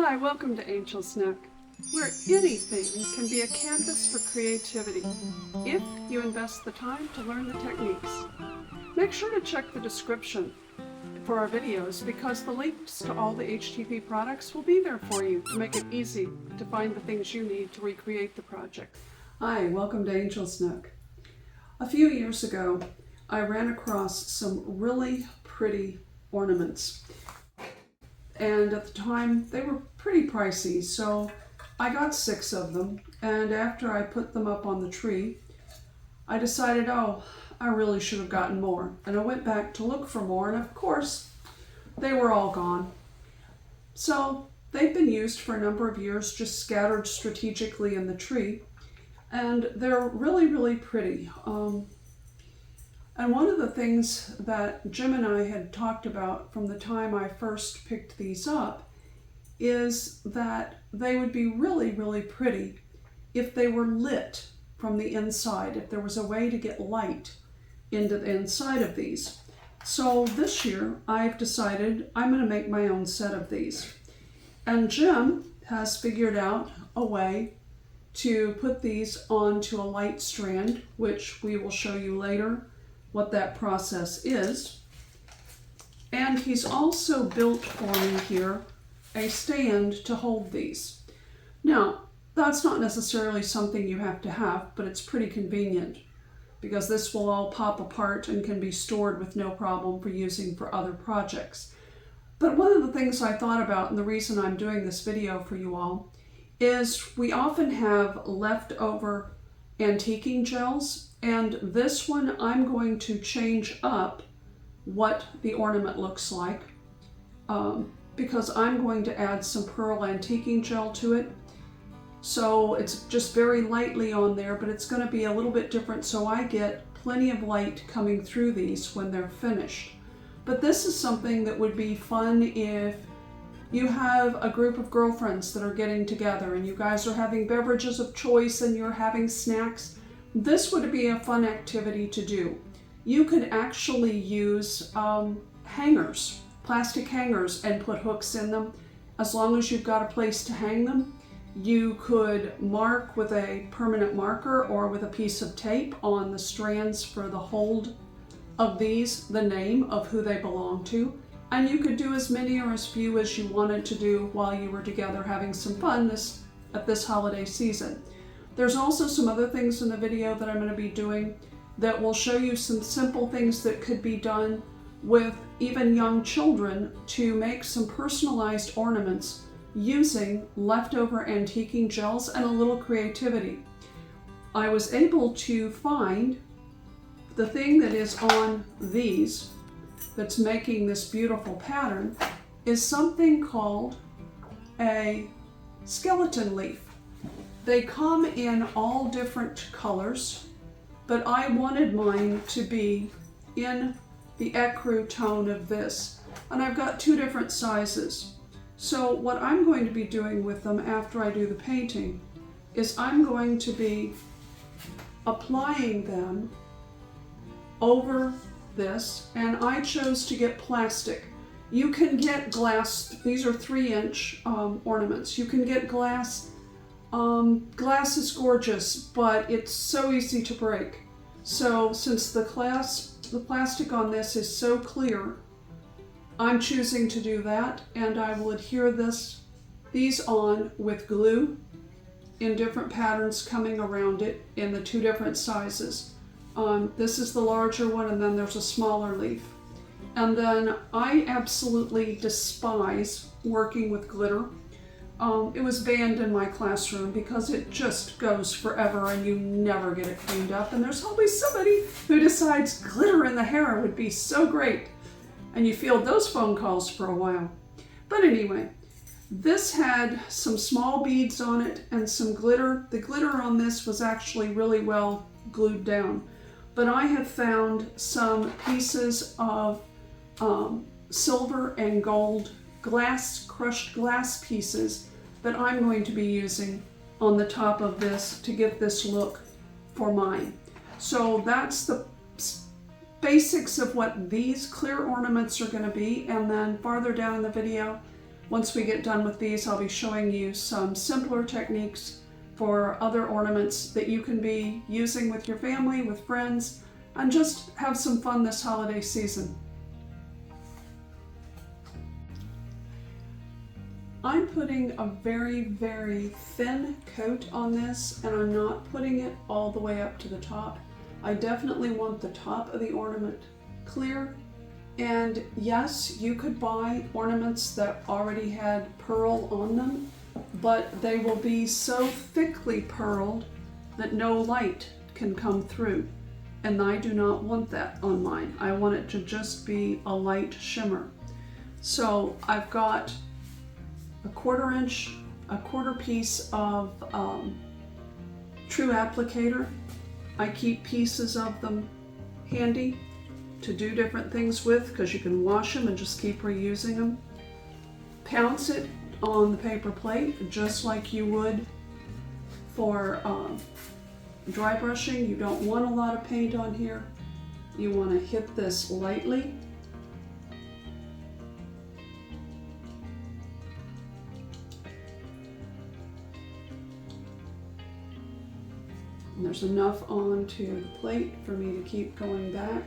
Hi, welcome to Angel's Nook, where anything can be a canvas for creativity if you invest the time to learn the techniques. Make sure to check the description for our videos because the links to all the HTP products will be there for you to make it easy to find the things you need to recreate the project. Hi, welcome to Angel's Nook. A few years ago, I ran across some really pretty ornaments. And at the time, they were pretty pricey, so I got 6 of them. And after I put them up on the tree, I decided, oh, I really should have gotten more. And I went back to look for more, and of course, they were all gone. So they've been used for a number of years, just scattered strategically in the tree. And they're really, really pretty. And one of the things that Jim and I had talked about from the time I first picked these up is that they would be really, really pretty if they were lit from the inside, if there was a way to get light into the inside of these. So this year I've decided I'm going to make my own set of these. And Jim has figured out a way to put these onto a light strand, which we will show you later what that process is. And he's also built for me here a stand to hold these. Now, that's not necessarily something you have to have, but it's pretty convenient because this will all pop apart and can be stored with no problem for using for other projects. But one of the things I thought about, and the reason I'm doing this video for you all, is we often have leftover antiquing gels, and this one I'm going to change up what the ornament looks like because I'm going to add some pearl antiquing gel to it. So it's just very lightly on there, but it's going to be a little bit different so I get plenty of light coming through these when they're finished. But this is something that would be fun if you have a group of girlfriends that are getting together and you guys are having beverages of choice and you're having snacks. This would be a fun activity to do. You could actually use hangers, plastic hangers, and put hooks in them. As long as you've got a place to hang them, you could mark with a permanent marker or with a piece of tape on the strands for the hold of these, the name of who they belong to. And you could do as many or as few as you wanted to do while you were together having some fun at this holiday season. There's also some other things in the video that I'm going to be doing that will show you some simple things that could be done with even young children to make some personalized ornaments using leftover antiquing gels and a little creativity. I was able to find the thing that is on these that's making this beautiful pattern is something called a skeleton leaf. They come in all different colors, but I wanted mine to be in the ecru tone of this. And I've got 2 different sizes. So what I'm going to be doing with them after I do the painting is I'm going to be applying them over this, and I chose to get plastic. You can get glass. These are 3-inch ornaments. You can get glass. Glass is gorgeous, but it's so easy to break. So since the plastic on this is so clear, I'm choosing to do that, and I will adhere these on with glue in different patterns coming around it in the 2 different sizes. This is the larger one, and then there's a smaller leaf. And then I absolutely despise working with glitter. It was banned in my classroom because it just goes forever and you never get it cleaned up. And there's always somebody who decides glitter in the hair would be so great. And you field those phone calls for a while. But anyway, this had some small beads on it and some glitter. The glitter on this was actually really well glued down. But I have found some pieces of silver and gold crushed glass pieces that I'm going to be using on the top of this to give this look for mine. So that's the basics of what these clear ornaments are going to be, and then farther down in the video once we get done with these, I'll be showing you some simpler techniques for other ornaments that you can be using with your family, with friends, and just have some fun this holiday season. I'm putting a very, very thin coat on this, and I'm not putting it all the way up to the top. I definitely want the top of the ornament clear. And yes, you could buy ornaments that already had pearl on them, but they will be so thickly pearled that no light can come through. And I do not want that on mine. I want it to just be a light shimmer. So I've got a quarter piece of true applicator. I keep pieces of them handy to do different things with, because you can wash them and just keep reusing them. Pounce it on the paper plate just like you would for dry brushing. You don't want a lot of paint on here. You want to hit this lightly. And there's enough onto the plate for me to keep going back.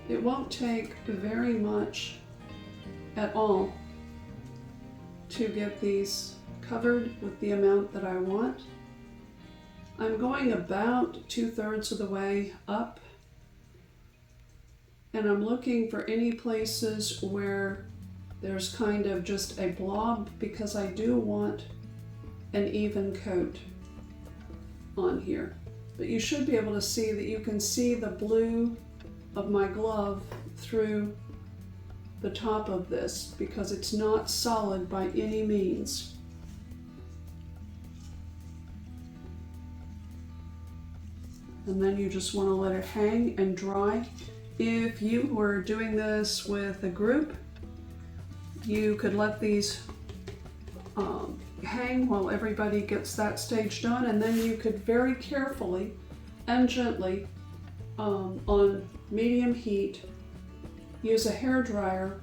It won't take very much at all to get these covered with the amount that I want. I'm going about 2/3 of the way up, and I'm looking for any places where there's kind of just a blob, because I do want an even coat on here. But you should be able to see that you can see the blue of my glove through the top of this, because it's not solid by any means. And then you just want to let it hang and dry. If you were doing this with a group, you could let these hang while everybody gets that stage done, and then you could very carefully and gently on medium heat use a hair dryer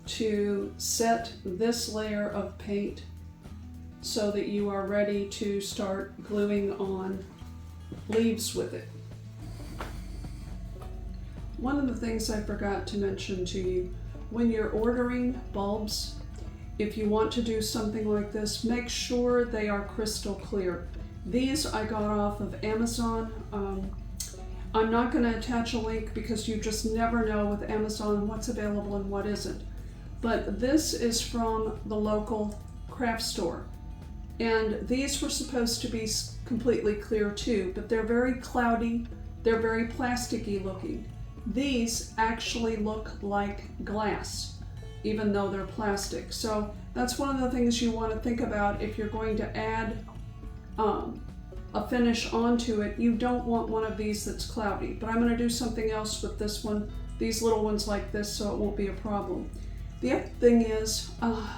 to set this layer of paint so that you are ready to start gluing on leaves with it. One of the things I forgot to mention to you, when you're ordering bulbs, if you want to do something like this, make sure they are crystal clear. These I got off of Amazon. I'm not going to attach a link because you just never know with Amazon what's available and what isn't. But this is from the local craft store. And these were supposed to be completely clear too, but they're very cloudy, they're very plasticky looking. These actually look like glass, even though they're plastic. So that's one of the things you want to think about if you're going to add a finish onto it. You don't want one of these that's cloudy, but I'm going to do something else with this one, these little ones like this, so it won't be a problem. The other thing is,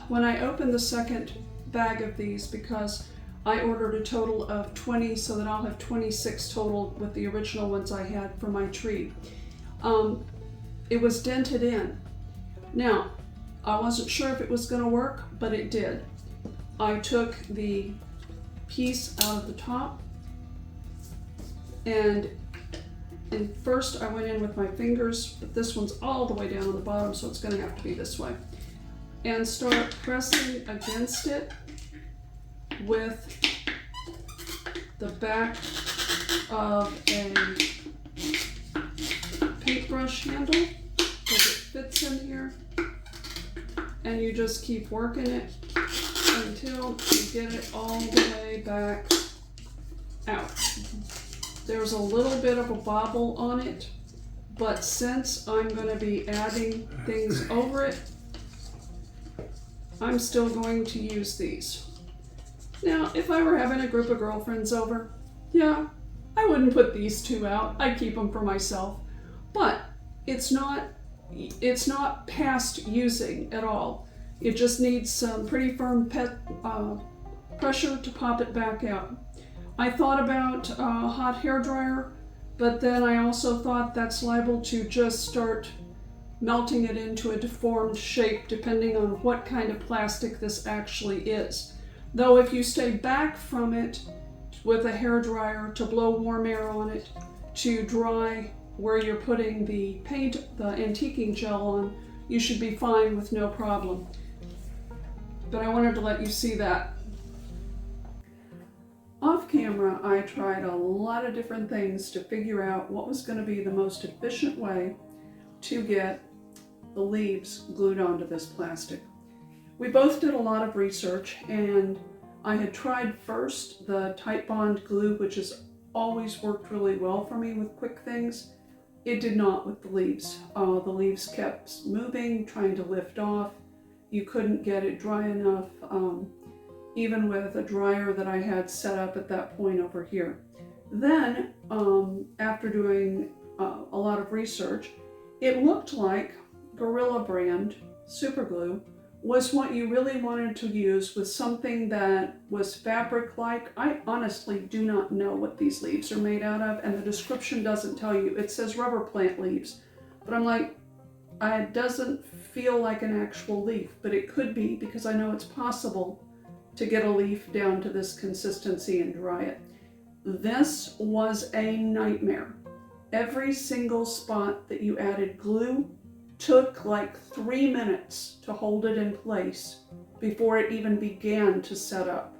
when I open the second bag of these, because I ordered a total of 20 so that I'll have 26 total with the original ones I had for my tree, it was dented in. Now, I wasn't sure if it was going to work, but it did. I took the piece out of the top, and first I went in with my fingers, but this one's all the way down on the bottom, so it's going to have to be this way, and start pressing against it with the back of a paintbrush handle, because it fits in here, and you just keep working it until you get it all the way back out. There's a little bit of a bobble on it, but since I'm going to be adding things over it, I'm still going to use these. Now, if I were having a group of girlfriends over, yeah, I wouldn't put these two out. I'd keep them for myself. But it's not past using at all. It just needs some pretty firm pressure to pop it back out. I thought about a hot hair dryer, but then I also thought that's liable to just start melting it into a deformed shape depending on what kind of plastic this actually is. Though if you stay back from it with a hair dryer to blow warm air on it to dry where you're putting the paint, the antiquing gel on, you should be fine with no problem. But I wanted to let you see that. Off camera, I tried a lot of different things to figure out what was going to be the most efficient way to get the leaves glued onto this plastic. We both did a lot of research, and I had tried first the Titebond glue, which has always worked really well for me with quick things. It did not with the leaves. The leaves kept moving, trying to lift off. You couldn't get it dry enough, even with a dryer that I had set up at that point over here. Then, after doing a lot of research, it looked like Gorilla brand Superglue was what you really wanted to use with something that was fabric-like. I honestly do not know what these leaves are made out of, and the description doesn't tell you. It says rubber plant leaves, but I'm like, it doesn't feel like an actual leaf, but it could be, because I know it's possible to get a leaf down to this consistency and dry it. This was a nightmare. Every single spot that you added glue took like 3 minutes to hold it in place before it even began to set up.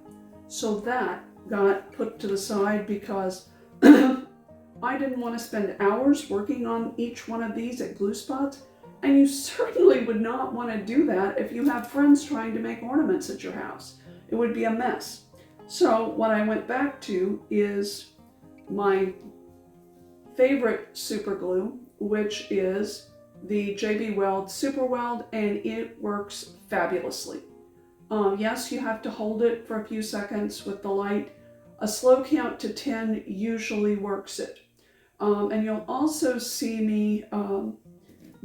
So that got put to the side because I didn't want to spend hours working on each one of these at glue spots, and you certainly would not want to do that if you have friends trying to make ornaments at your house. It would be a mess. So what I went back to is my favorite super glue, which is the JB Weld Super Weld, and it works fabulously. Yes, you have to hold it for a few seconds with the light. A slow count to 10 usually works it. And you'll also see me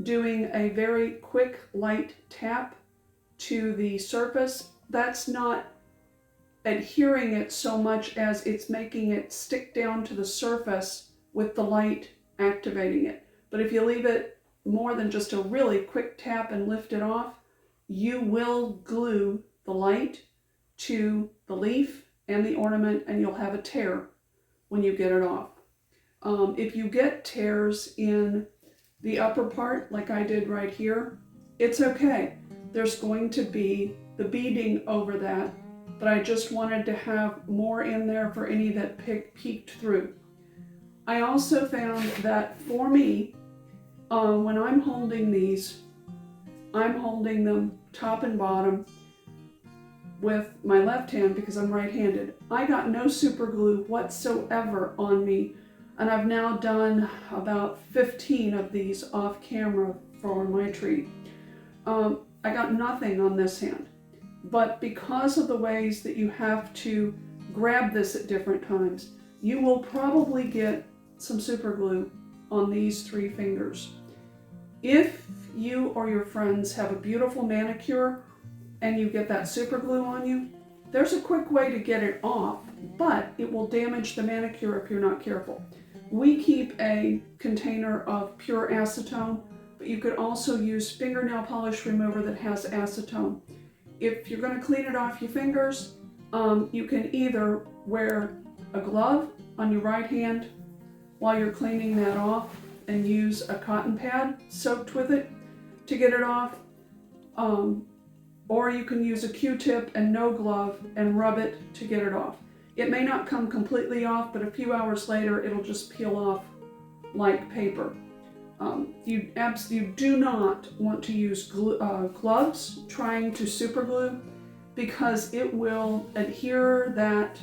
doing a very quick light tap to the surface. That's not adhering it so much as it's making it stick down to the surface with the light activating it. But if you leave it more than just a really quick tap and lift it off, you will glue the light to the leaf and the ornament, and you'll have a tear when you get it off. If you get tears in the upper part, like I did right here, it's okay. There's going to be the beading over that, but I just wanted to have more in there for any that peeked through. I also found that for me, when I'm holding these, I'm holding them top and bottom with my left hand because I'm right-handed. I got no super glue whatsoever on me, and I've now done about 15 of these off camera for my treat. I got nothing on this hand, but because of the ways that you have to grab this at different times, you will probably get some super glue on these 3 fingers. If you or your friends have a beautiful manicure and you get that super glue on you, there's a quick way to get it off, but it will damage the manicure if you're not careful. We keep a container of pure acetone, but you could also use fingernail polish remover that has acetone. If you're going to clean it off your fingers, you can either wear a glove on your right hand while you're cleaning that off and use a cotton pad soaked with it to get it off, or you can use a Q-tip and no glove and rub it to get it off. It may not come completely off, but a few hours later it'll just peel off like paper. You do not want to use gloves trying to super glue, because it will adhere that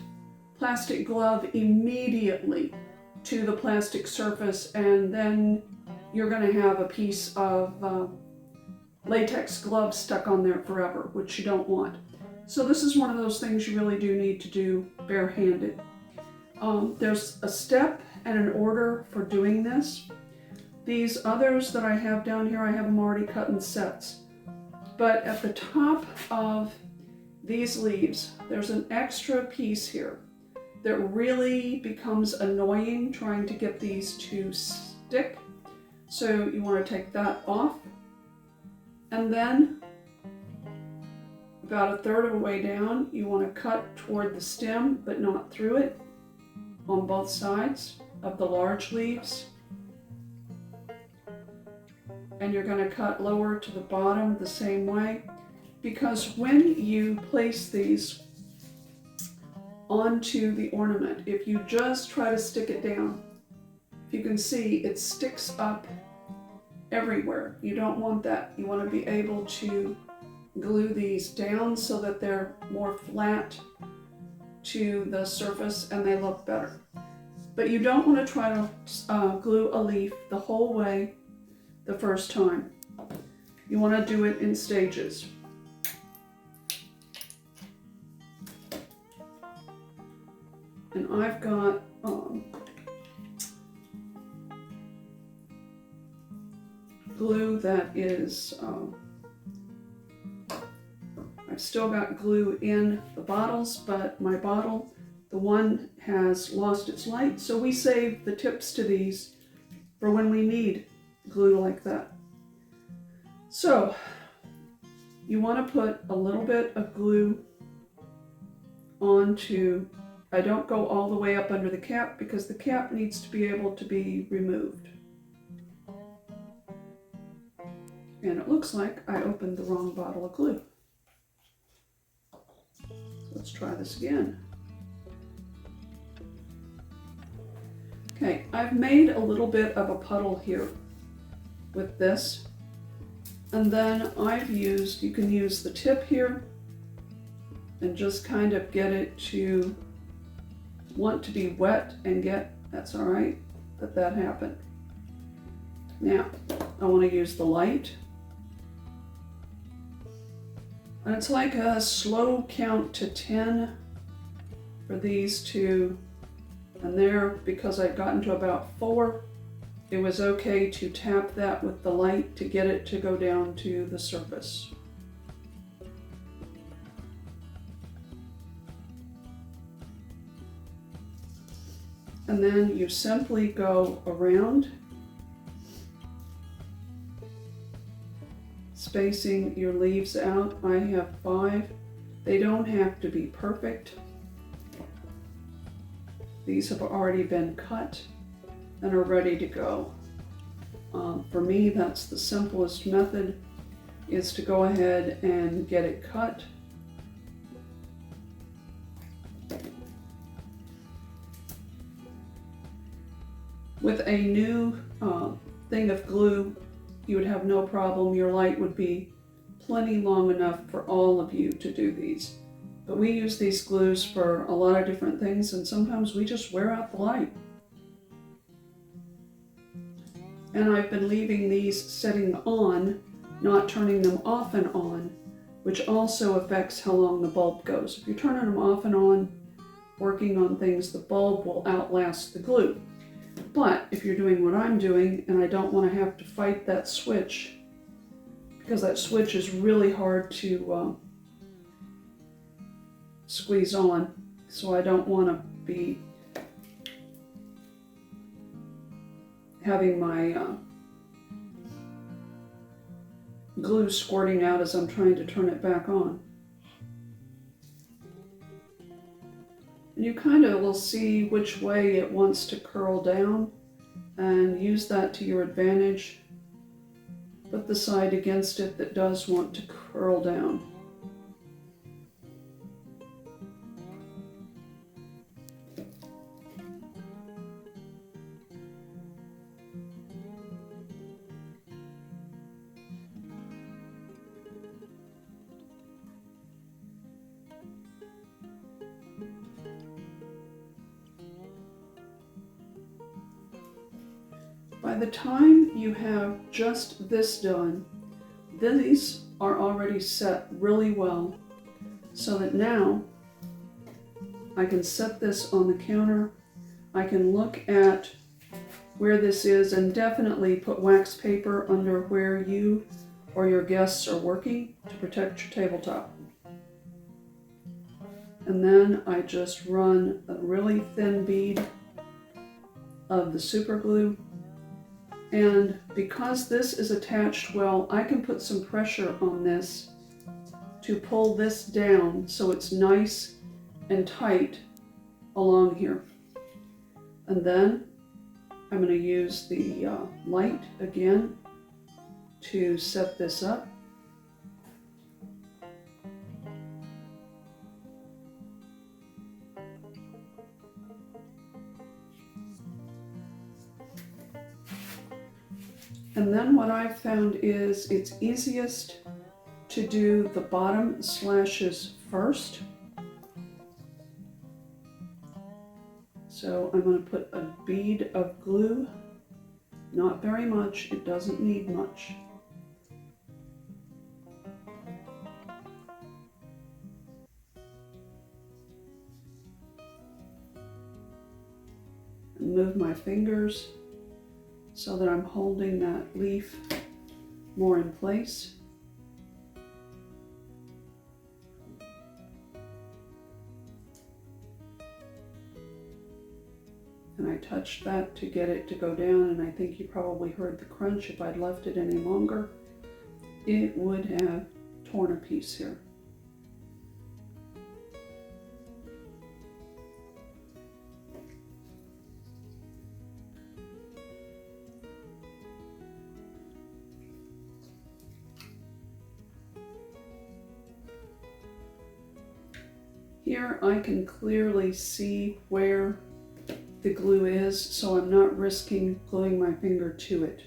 plastic glove immediately to the plastic surface, and then you're going to have a piece of latex glove stuck on there forever, which you don't want. So this is one of those things you really do need to do barehanded. There's a step and an order for doing this. These others that I have down here, I have them already cut in sets. But at the top of these leaves, there's an extra piece here. that really becomes annoying trying to get these to stick. So you want to take that off, and then about a third of the way down, you want to cut toward the stem, but not through it, on both sides of the large leaves. And you're going to cut lower to the bottom the same way, because when you place these onto the ornament, if you just try to stick it down, if you can see, it sticks up everywhere. You don't want that. You want to be able to glue these down so that they're more flat to the surface and they look better. But you don't want to try to glue a leaf the whole way the first time. You want to do it in stages. And I've got glue that is, I've still got glue in the bottles, but my bottle, the one has lost its light, so we save the tips to these for when we need glue like that. So you want to put a little bit of glue onto, I don't go all the way up under the cap because the cap needs to be able to be removed. And it looks like I opened the wrong bottle of glue. So let's try this again. Okay, I've made a little bit of a puddle here with this. And then I've used, you can use the tip here and just kind of get it to want to be wet and get, that's all right, that happened. Now, I want to use the light. And it's like a slow count to 10 for these two. And there, because I'd gotten to about 4, it was okay to tap that with the light to get it to go down to the surface. And then you simply go around, spacing your leaves out. I have 5. They don't have to be perfect. These have already been cut and are ready to go. For me, that's the simplest method, is to go ahead and get it cut. With a new thing of glue, you would have no problem. Your light would be plenty long enough for all of you to do these. But we use these glues for a lot of different things, and sometimes we just wear out the light. And I've been leaving these setting on, not turning them off and on, which also affects how long the bulb goes. If you're turning them off and on, working on things, the bulb will outlast the glue. But if you're doing what I'm doing, and I don't want to have to fight that switch, because that switch is really hard to squeeze on, so I don't want to be having my glue squirting out as I'm trying to turn it back on. And you kind of will see which way it wants to curl down and use that to your advantage. Put the side against it that does want to curl down. By the time you have just this done, these are already set really well, so that now I can set this on the counter. I can look at where this is and definitely put wax paper under where you or your guests are working to protect your tabletop. And then I just run a really thin bead of the super glue. And because this is attached well, I can put some pressure on this to pull this down so it's nice and tight along here. And then I'm going to use the light again to set this up. And then what I've found is it's easiest to do the bottom slashes first. So I'm going to put a bead of glue, not very much, it doesn't need much. And move my fingers so that I'm holding that leaf more in place. And I touched that to get it to go down, and I think you probably heard the crunch. If I'd left it any longer, it would have torn a piece here. Here I can clearly see where the glue is, so I'm not risking gluing my finger to it.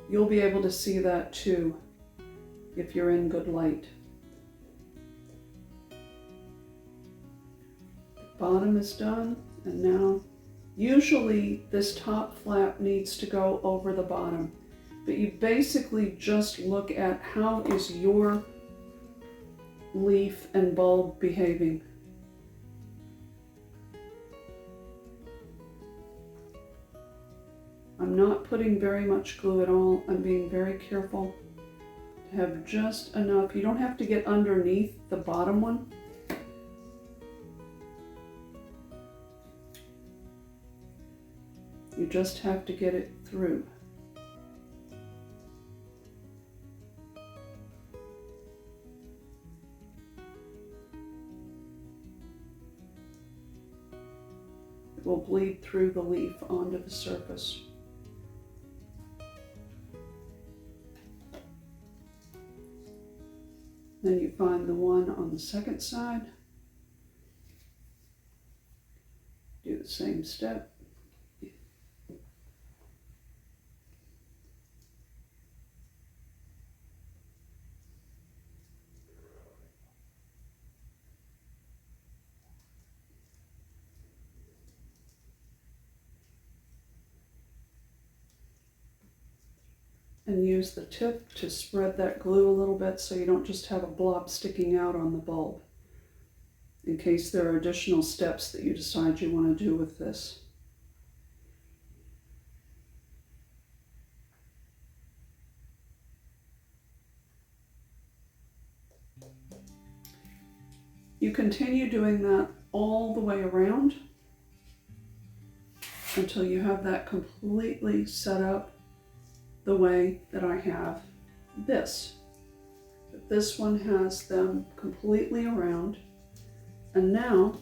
You'll be able to see that too if you're in good light. The bottom is done, and now usually this top flap needs to go over the bottom, but you basically just look at how is your leaf and bulb behaving. I'm not putting very much glue at all. I'm being very careful to have just enough. You don't have to get underneath the bottom one. You just have to get it through. It will bleed through the leaf onto the surface. Then you find the one on the second side. Do the same step. And use the tip to spread that glue a little bit so you don't just have a blob sticking out on the bulb, in case there are additional steps that you decide you want to do with this. You continue doing that all the way around until you have that completely set up the way that I have this. But this one has them completely around. And now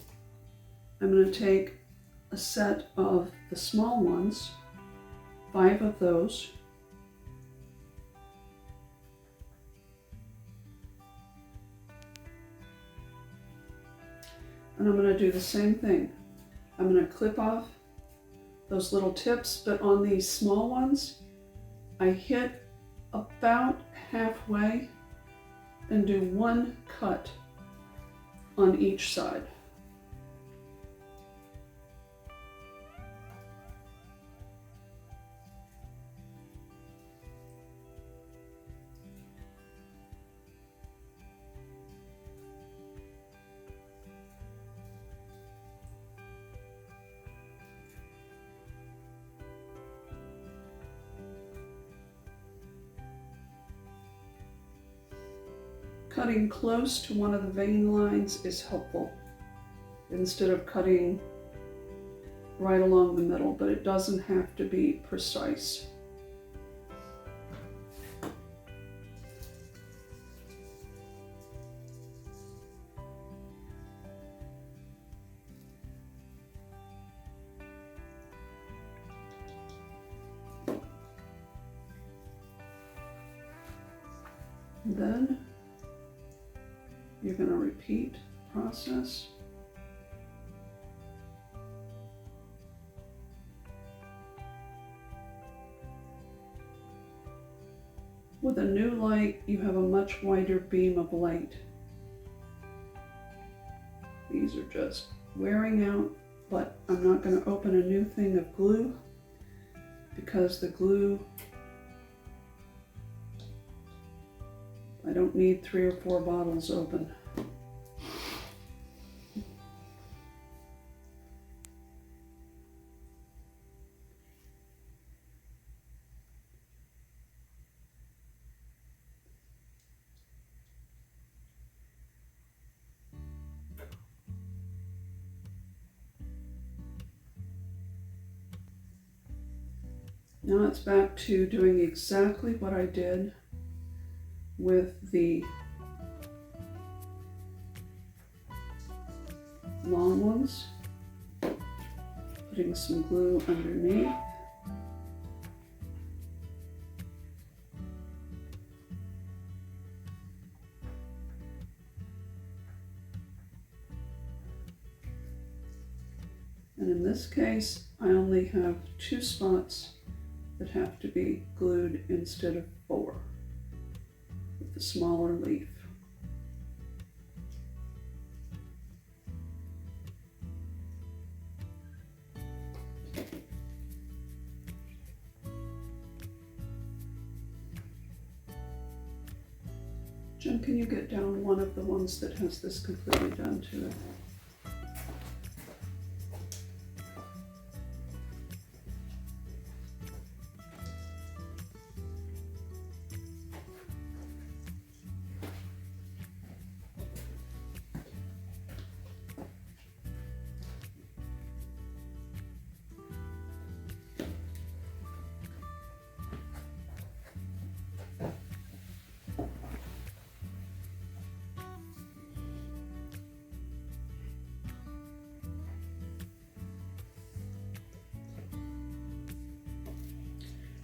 I'm going to take a set of the small ones, 5 of those, and I'm going to do the same thing. I'm going to clip off those little tips, but on these small ones, I hit about halfway and do one cut on each side. cutting close to one of the vein lines is helpful instead of cutting right along the middle, but it doesn't have to be precise. Then you're going to repeat the process. With a new light, you have a much wider beam of light. These are just wearing out, but I'm not going to open a new thing of glue because the glue, I don't need 3 or 4 bottles open. Now it's back to doing exactly what I did with the long ones, putting some glue underneath. And in this case, I only have 2 spots that have to be glued instead of 4 with the smaller leaf. Jen, can you get down one of the ones that has this completely done to it?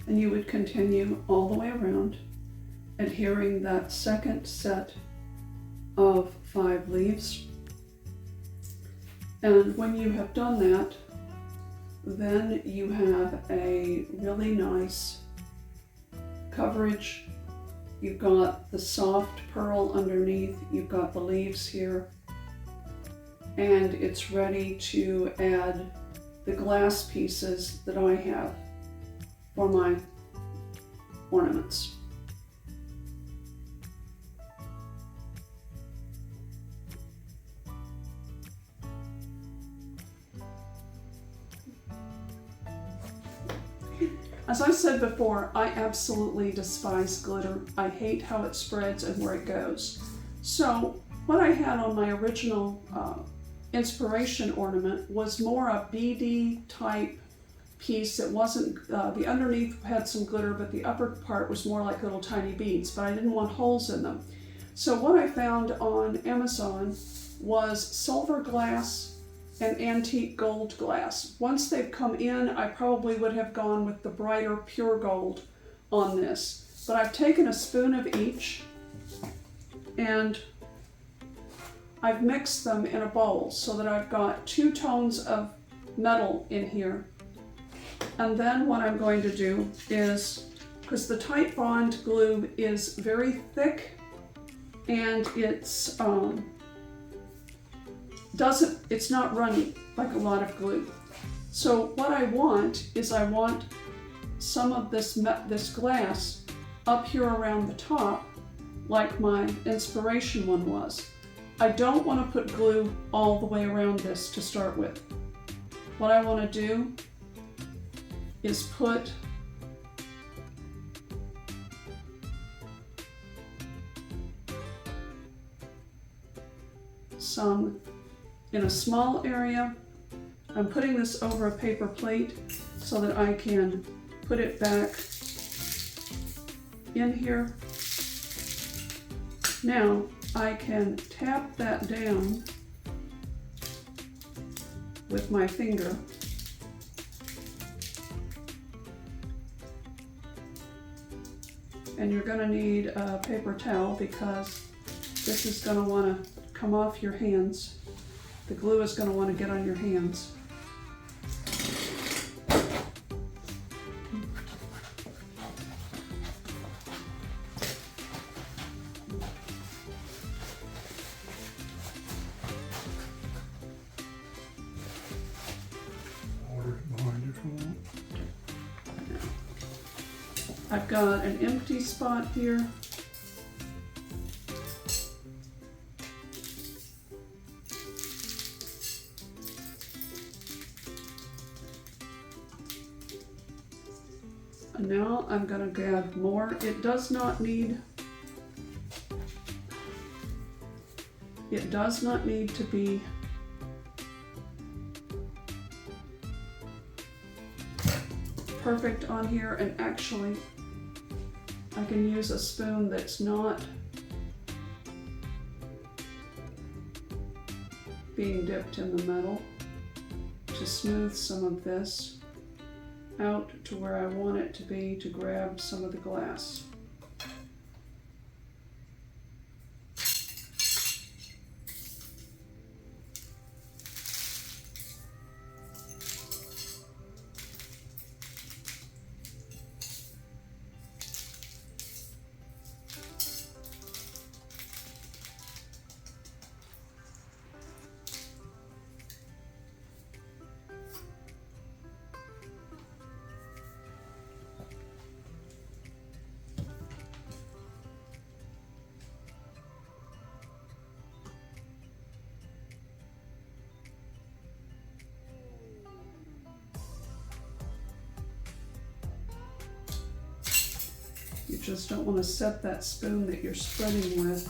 And you would continue all the way around, adhering that second set of 5 leaves. And when you have done that, then you have a really nice coverage. You've got the soft pearl underneath, you've got the leaves here, and it's ready to add the glass pieces that I have for my ornaments. As I said before, I absolutely despise glitter. I hate how it spreads and where it goes. So what I had on my original inspiration ornament was more a beady type piece. It wasn't, the underneath had some glitter, but the upper part was more like little tiny beads, but I didn't want holes in them. So what I found on Amazon was silver glass and antique gold glass. Once they've come in, I probably would have gone with the brighter pure gold on this. But I've taken a spoon of each and I've mixed them in a bowl so that I've got 2 tones of metal in here. And then what I'm going to do is, because the Titebond glue is very thick and it's not runny like a lot of glue. So what I want is I want some of this glass up here around the top like my inspiration one was. I don't want to put glue all the way around this to start with. What I want to do is put some in a small area. I'm putting this over a paper plate so that I can put it back in here. Now I can tap that down with my finger. And you're going to need a paper towel because this is going to want to come off your hands. The glue is going to want to get on your hands. I've got an empty spot here. And now I'm going to grab more. It does not need to be perfect on here, and actually I can use a spoon that's not being dipped in the metal to smooth some of this out to where I want it to be to grab some of the glass. You just don't want to set that spoon that you're spreading with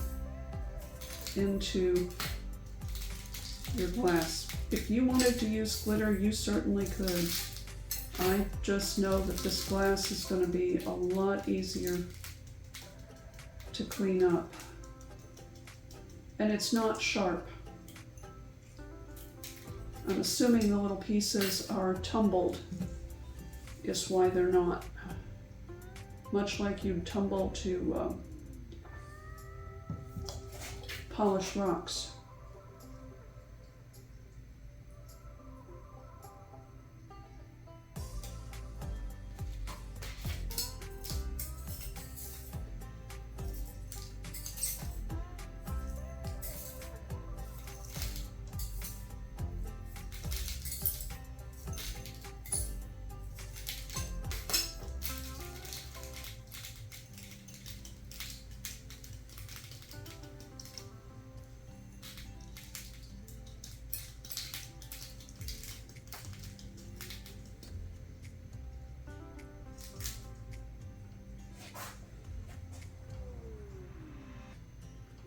into your glass. If you wanted to use glitter, you certainly could. I just know that this glass is going to be a lot easier to clean up. And it's not sharp. I'm assuming the little pieces are tumbled, is why they're not. Much like you'd tumble to polish rocks.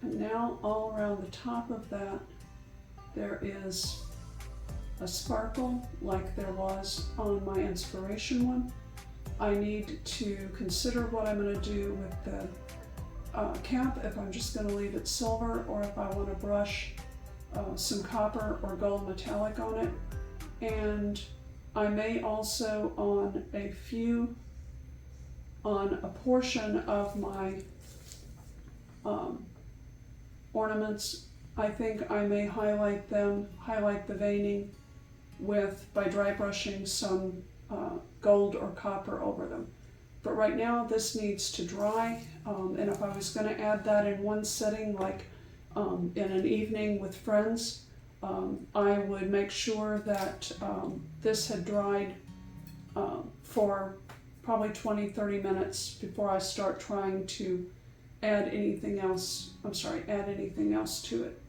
And now all around the top of that, there is a sparkle like there was on my inspiration one. I need to consider what I'm going to do with the cap, if I'm just going to leave it silver or if I want to brush some copper or gold metallic on it. And I may also on a portion of my ornaments, I think I may highlight the veining by dry brushing some gold or copper over them. But right now this needs to dry, and if I was going to add that in one setting, like in an evening with friends, I would make sure that this had dried for probably 20-30 minutes before I start trying to add anything else to it.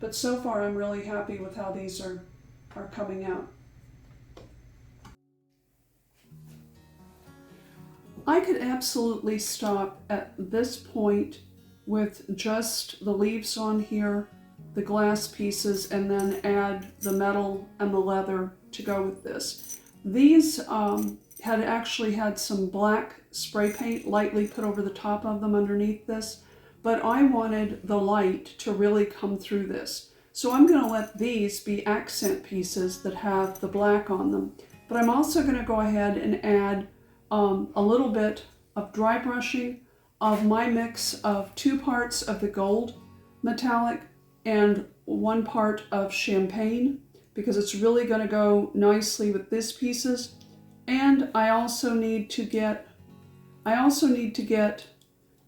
But so far I'm really happy with how these are coming out. I could absolutely stop at this point with just the leaves on here the glass pieces and then add the metal and the leather to go with this. These had actually had some black spray paint lightly put over the top of them underneath this, but I wanted the light to really come through this. So I'm going to let these be accent pieces that have the black on them. But I'm also going to go ahead and add a little bit of dry brushing of my mix of 2 parts of the gold metallic and 1 part of champagne, because it's really going to go nicely with these pieces. And I also need to get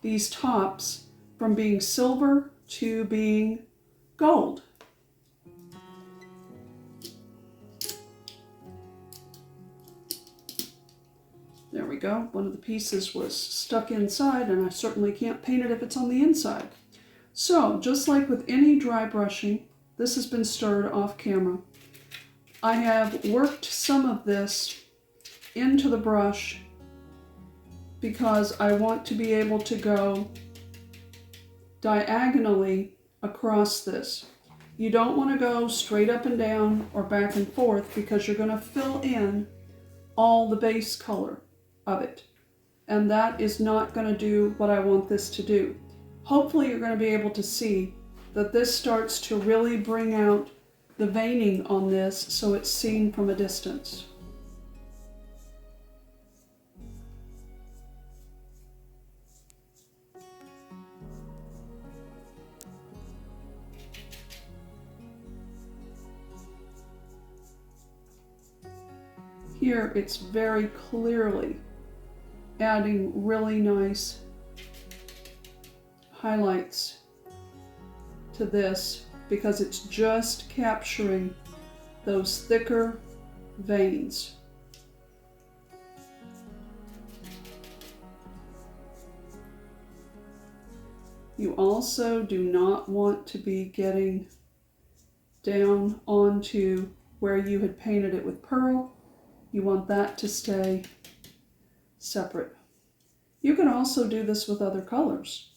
these tops from being silver to being gold. There we go. One of the pieces was stuck inside, and I certainly can't paint it if it's on the inside. So, just like with any dry brushing, this has been stirred off camera. I have worked some of this into the brush because I want to be able to go diagonally across this. You don't want to go straight up and down or back and forth, because you're going to fill in all the base color of it. And that is not going to do what I want this to do. Hopefully you're going to be able to see that this starts to really bring out the veining on this so it's seen from a distance. Here it's very clearly adding really nice highlights to this, because it's just capturing those thicker veins. You also do not want to be getting down onto where you had painted it with pearl. You want that to stay separate. You can also do this with other colors.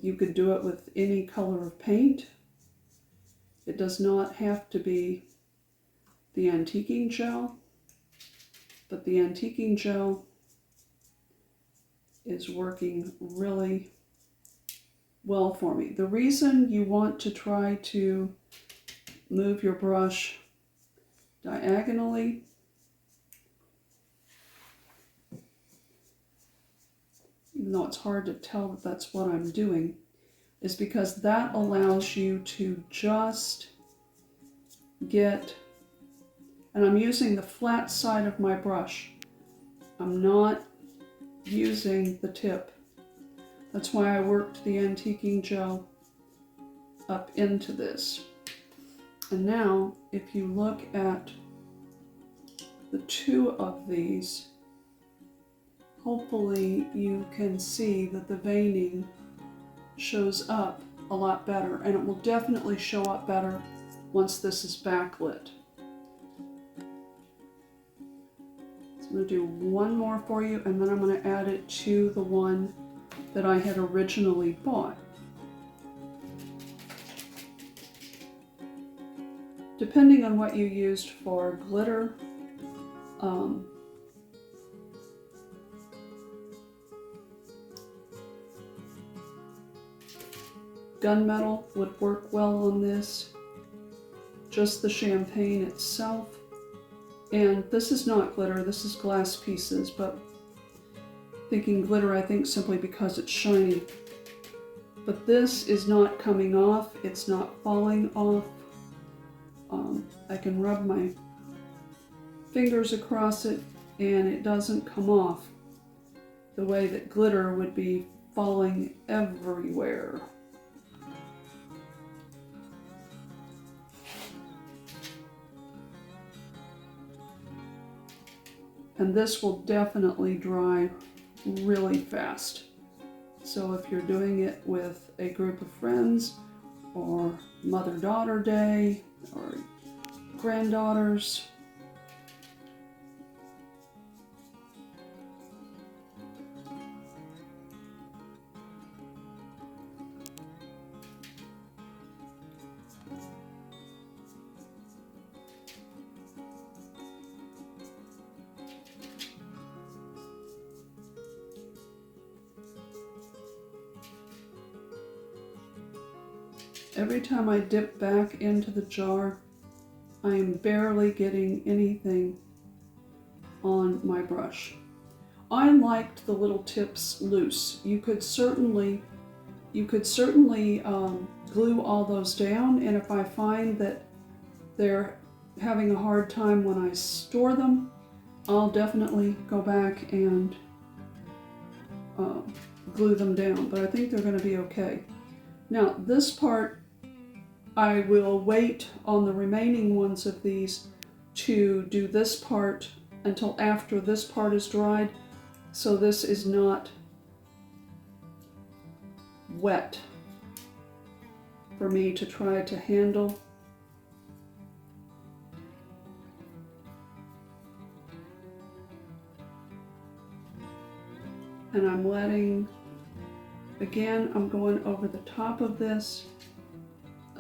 You could do it with any color of paint. It does not have to be the antiquing gel, but the antiquing gel is working really well for me. The reason you want to try to move your brush diagonally even though it's hard to tell that that's what I'm doing, is because that allows you to just get, and I'm using the flat side of my brush. I'm not using the tip. That's why I worked the antiquing gel up into this. And now, if you look at the two of these, hopefully you can see that the veining shows up a lot better, and it will definitely show up better once this is backlit. So I'm going to do one more for you, and then I'm going to add it to the one that I had originally bought. Depending on what you used for glitter, gunmetal would work well on this, just the champagne itself. And this is not glitter, this is glass pieces, but thinking glitter, I think simply because it's shiny. But this is not coming off, it's not falling off. I can rub my fingers across it and it doesn't come off the way that glitter would be falling everywhere. And this will definitely dry really fast. So if you're doing it with a group of friends, or mother-daughter day, or granddaughters, Every time I dip back into the jar, I am barely getting anything on my brush. I liked the little tips loose. You could certainly glue all those down, and if I find that they're having a hard time when I store them, I'll definitely go back and glue them down, but I think they're going to be okay. Now this part, I will wait on the remaining ones of these to do this part until after this part is dried, so this is not wet for me to try to handle. And I'm letting, again, I'm going over the top of this.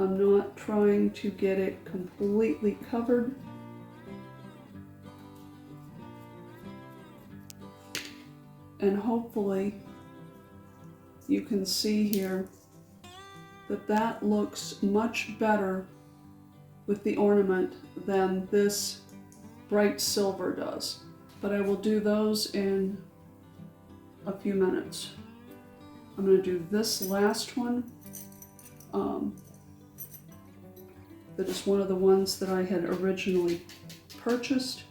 I'm not trying to get it completely covered. And hopefully you can see here that that looks much better with the ornament than this bright silver does. But I will do those in a few minutes. I'm going to do this last one. That is one of the ones that I had originally purchased.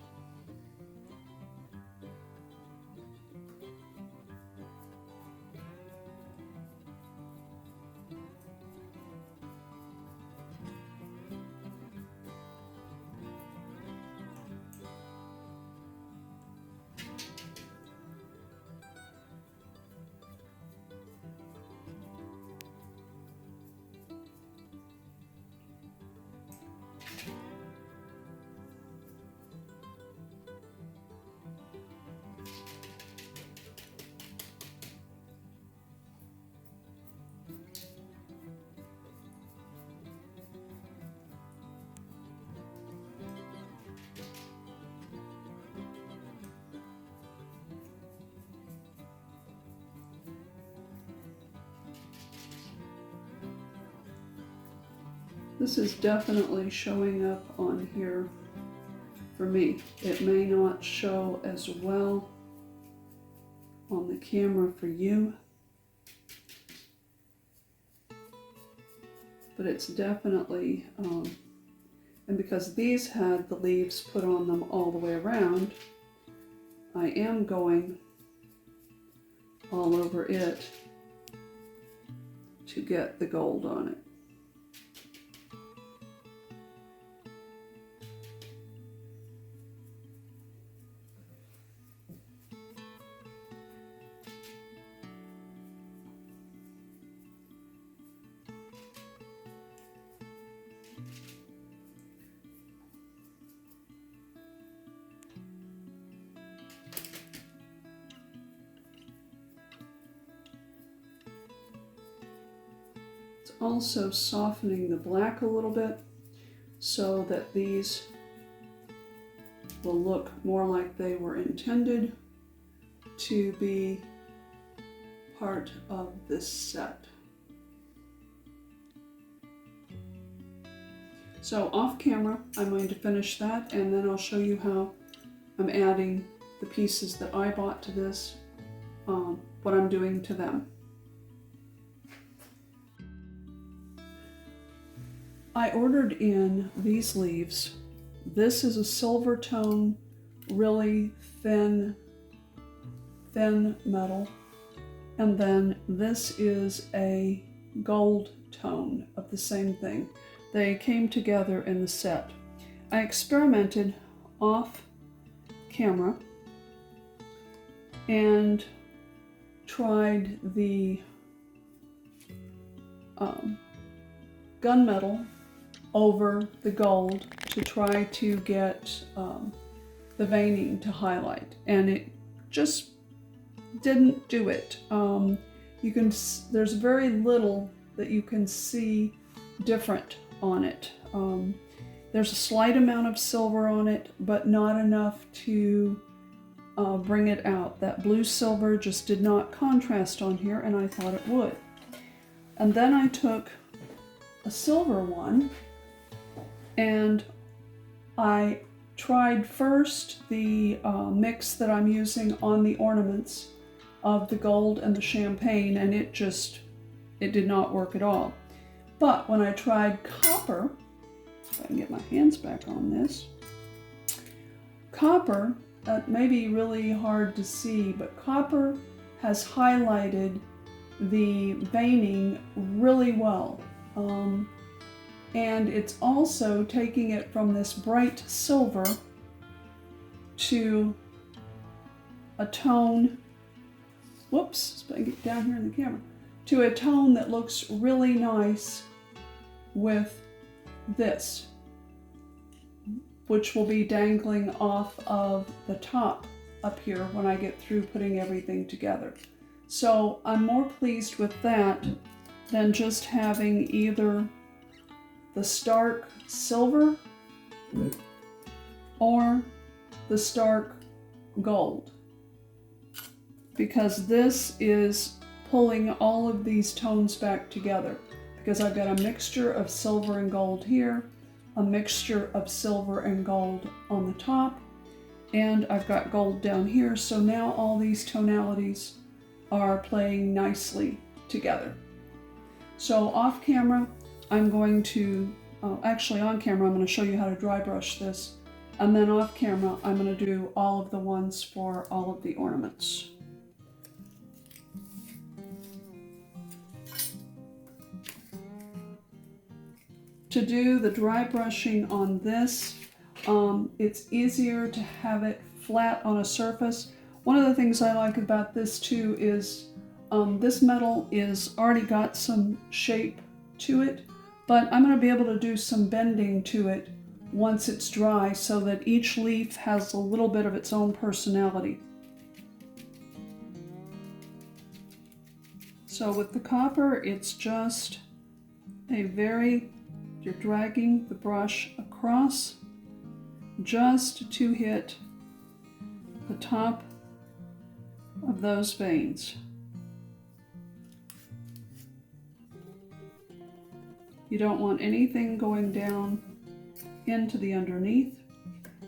This is definitely showing up on here for me. It may not show as well on the camera for you, but it's definitely, and because these had the leaves put on them all the way around, I am going all over it to get the gold on it. Also softening the black a little bit so that these will look more like they were intended to be part of this set. So off camera, I'm going to finish that, and then I'll show you how I'm adding the pieces that I bought to this, what I'm doing to them. I ordered in these leaves. This is a silver tone, really thin metal. And then this is a gold tone of the same thing. They came together in the set. I experimented off camera and tried the gunmetal over the gold to try to get the veining to highlight, and it just didn't do it. There's very little that you can see different on it. There's a slight amount of silver on it, but not enough to bring it out. That blue silver just did not contrast on here, and I thought it would. And then I took a silver one, and I tried first the mix that I'm using on the ornaments of the gold and the champagne, and it did not work at all. But when I tried copper, if I can get my hands back on this, copper, that may be really hard to see, but copper has highlighted the veining really well. And it's also taking it from this bright silver to a tone, whoops, if I get down here in the camera, to a tone that looks really nice with this, which will be dangling off of the top up here when I get through putting everything together. So I'm more pleased with that than just having either the stark silver or the stark gold, because this is pulling all of these tones back together, because I've got a mixture of silver and gold here, a mixture of silver and gold on the top, and I've got gold down here. So now all these tonalities are playing nicely together. So off camera, I'm going to, actually on camera, I'm going to show you how to dry brush this. And then off camera, I'm going to do all of the ones for all of the ornaments. To do the dry brushing on this, it's easier to have it flat on a surface. One of the things I like about this too is this metal is already got some shape to it, but I'm going to be able to do some bending to it once it's dry so that each leaf has a little bit of its own personality. So with the copper, it's just you're dragging the brush across just to hit the top of those veins. You don't want anything going down into the underneath,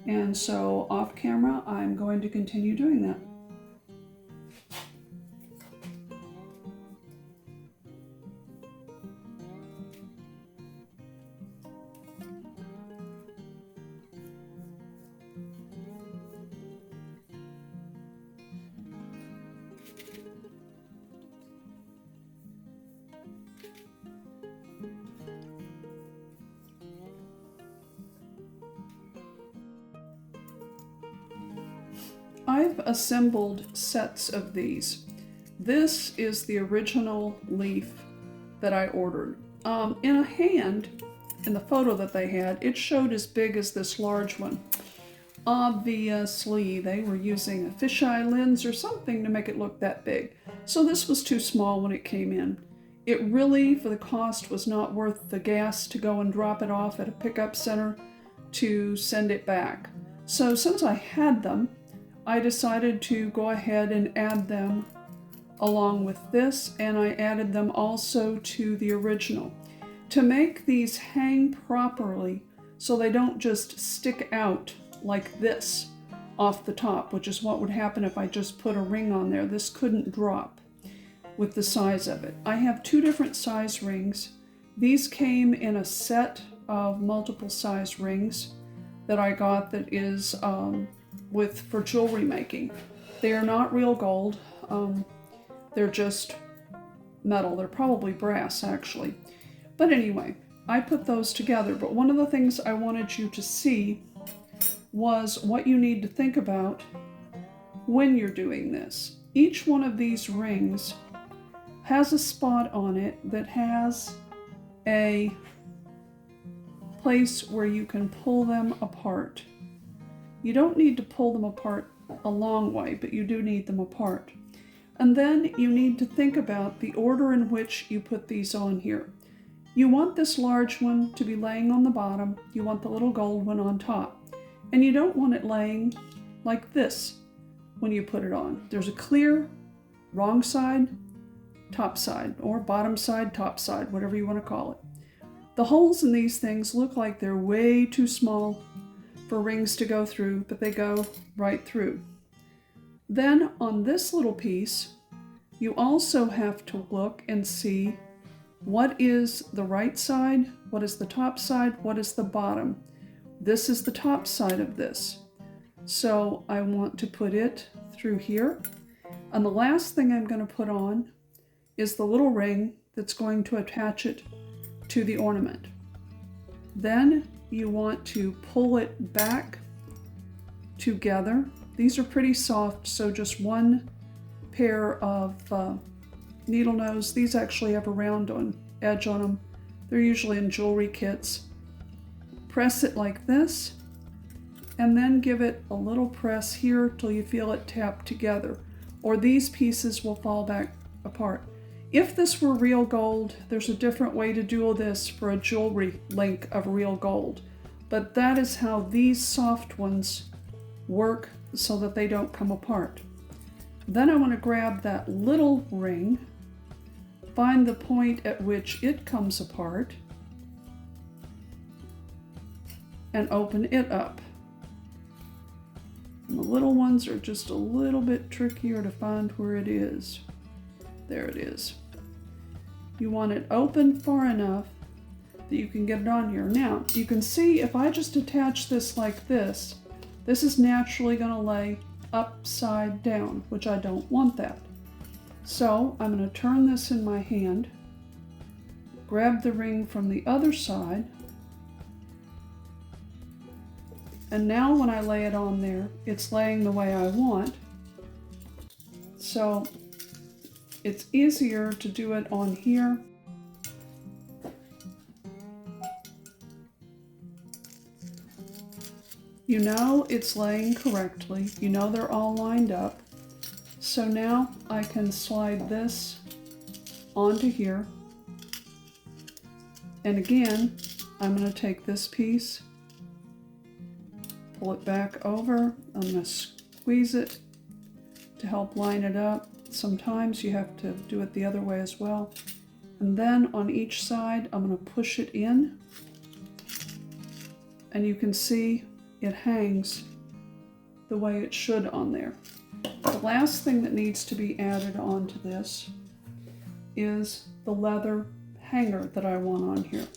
and so off camera I'm going to continue doing that. I've assembled sets of these. This is the original leaf that I ordered. In a hand, in the photo that they had, it showed as big as this large one. Obviously, they were using a fisheye lens or something to make it look that big. So this was too small when it came in. It really, for the cost, was not worth the gas to go and drop it off at a pickup center to send it back. So since I had them, I decided to go ahead and add them along with this, and I added them also to the original to make these hang properly so they don't just stick out like this off the top, which is what would happen if I just put a ring on there. This couldn't drop with the size of it. I have two different size rings. These came in a set of multiple size rings that I got that is for jewelry making. They are not real gold. They're just metal. They're probably brass actually. But anyway, I put those together. But one of the things I wanted you to see was what you need to think about when you're doing this. Each one of these rings has a spot on it that has a place where you can pull them apart. You don't need to pull them apart a long way, but you do need them apart. And then you need to think about the order in which you put these on here. You want this large one to be laying on the bottom. You want the little gold one on top. And you don't want it laying like this when you put it on. There's a clear wrong side, top side, or bottom side, top side, whatever you want to call it. The holes in these things look like they're way too small for rings to go through, but they go right through. Then on this little piece, you also have to look and see what is the right side, what is the top side, what is the bottom. This is the top side of this. So I want to put it through here. And the last thing I'm going to put on is the little ring that's going to attach it to the ornament. Then you want to pull it back together. These are pretty soft, so just one pair of needle nose. These actually have a round edge on them. They're usually in jewelry kits. Press it like this, and then give it a little press here till you feel it tap together, or these pieces will fall back apart. If this were real gold, there's a different way to do this for a jewelry link of real gold. But that is how these soft ones work so that they don't come apart. Then I want to grab that little ring, find the point at which it comes apart, and open it up. And the little ones are just a little bit trickier to find where it is. There it is. You want it open far enough that you can get it on here. Now, you can see if I just attach this like this, this is naturally going to lay upside down, which I don't want that. So I'm going to turn this in my hand, grab the ring from the other side, and now when I lay it on there, it's laying the way I want. So it's easier to do it on here. You know it's laying correctly. You know they're all lined up. So now I can slide this onto here. And again, I'm going to take this piece, pull it back over. I'm going to squeeze it to help line it up. Sometimes you have to do it the other way as well. And then on each side, I'm going to push it in. And you can see it hangs the way it should on there. The last thing that needs to be added onto this is the leather hanger that I want on here.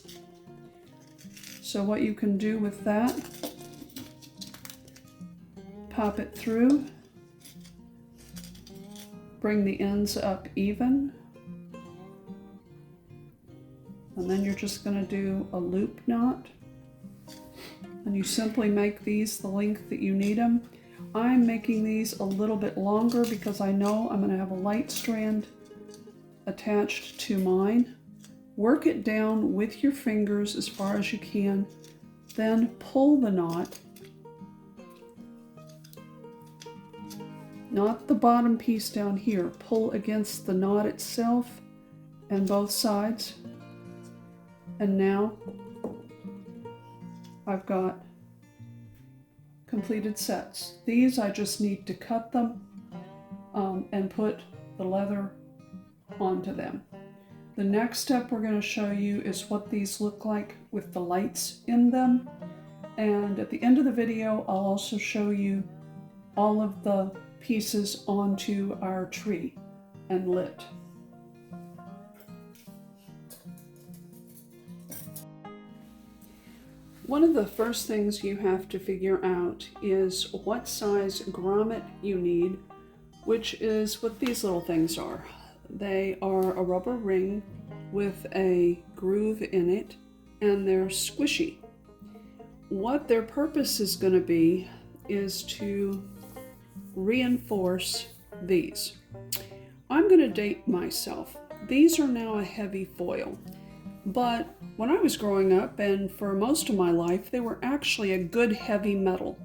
So what you can do with that, pop it through, bring the ends up even, and then you're just going to do a loop knot. And you simply make these the length that you need them. I'm making these a little bit longer because I know I'm going to have a light strand attached to mine. Work it down with your fingers as far as you can, then pull the knot. Not the bottom piece down here. Pull against the knot itself and both sides. And now I've got completed sets. These I just need to cut them and put the leather onto them. The next step we're going to show you is what these look like with the lights in them. And at the end of the video, I'll also show you all of the pieces onto our tree and lit. One of the first things you have to figure out is what size grommet you need, which is what these little things are. They are a rubber ring with a groove in it, and they're squishy. What their purpose is going to be is to reinforce these. I'm going to date myself. These are now a heavy foil. But when I was growing up, and for most of my life, they were actually a good heavy metal.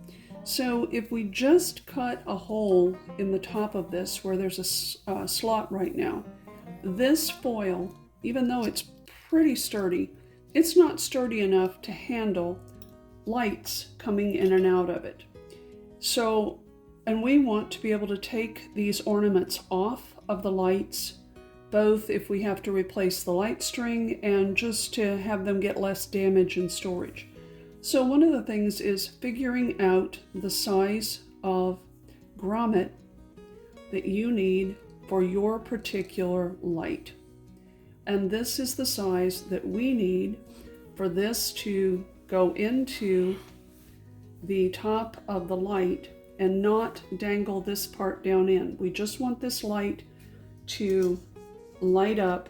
So if we just cut a hole in the top of this where there's a slot right now, this foil, even though it's pretty sturdy, it's not sturdy enough to handle lights coming in and out of it. So, and we want to be able to take these ornaments off of the lights both if we have to replace the light string and just to have them get less damage in storage. So one of the things is figuring out the size of grommet that you need for your particular light. And this is the size that we need for this to go into the top of the light and not dangle this part down in. We just want this light to light up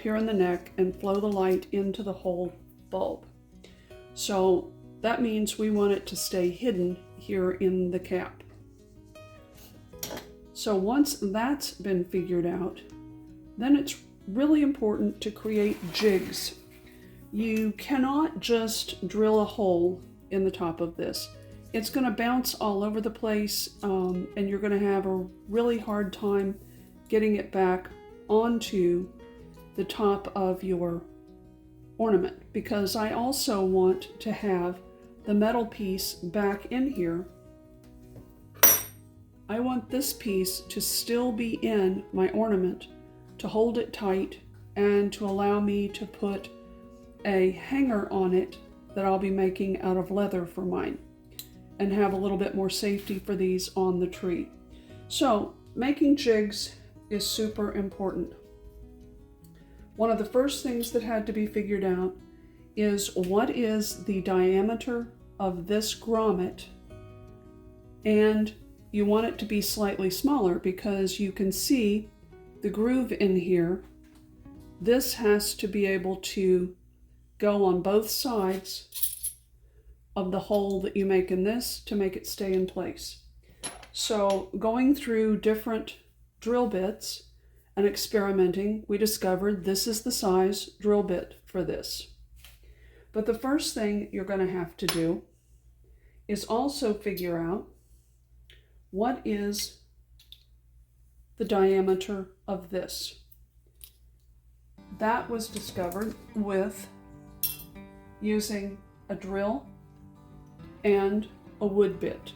here in the neck and flow the light into the whole bulb. So that means we want it to stay hidden here in the cap. So once that's been figured out, then it's really important to create jigs. You cannot just drill a hole in the top of this. It's going to bounce all over the place, and you're going to have a really hard time getting it back onto the top of your ornament, because I also want to have the metal piece back in here. I want this piece to still be in my ornament to hold it tight and to allow me to put a hanger on it that I'll be making out of leather for mine and have a little bit more safety for these on the tree. So making jigs is super important. One of the first things that had to be figured out is what is the diameter of this grommet, and you want it to be slightly smaller because you can see the groove in here. This has to be able to go on both sides of the hole that you make in this to make it stay in place. So going through different drill bits and experimenting, we discovered this is the size drill bit for this. But the first thing you're going to have to do is also figure out what is the diameter of this. That was discovered with using a drill and a wood bit.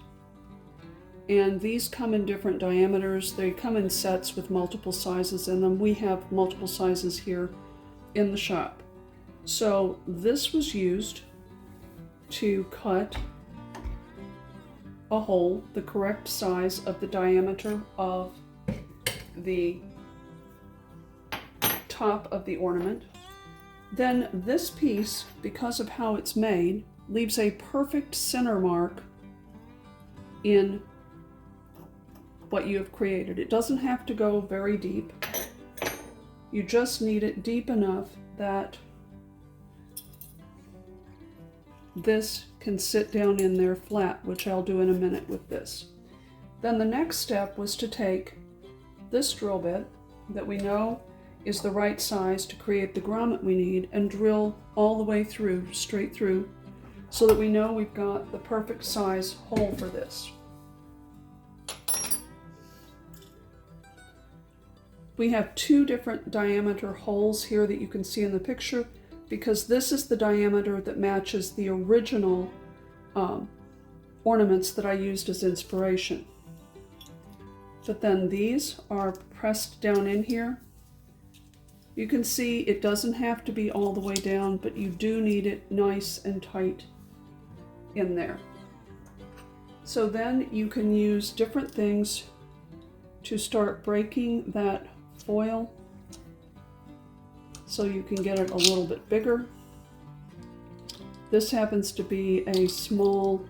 And these come in different diameters. They come in sets with multiple sizes in them. We have multiple sizes here in the shop. So this was used to cut a hole the correct size of the diameter of the top of the ornament. Then this piece, because of how it's made, leaves a perfect center mark in what you have created. It doesn't have to go very deep. You just need it deep enough that this can sit down in there flat, which I'll do in a minute with this. Then the next step was to take this drill bit that we know is the right size to create the grommet we need and drill all the way through, straight through, so that we know we've got the perfect size hole for this. We have two different diameter holes here that you can see in the picture, because this is the diameter that matches the original ornaments that I used as inspiration. But then these are pressed down in here. You can see it doesn't have to be all the way down, but you do need it nice and tight in there. So then you can use different things to start breaking that foil so you can get it a little bit bigger. This happens to be a small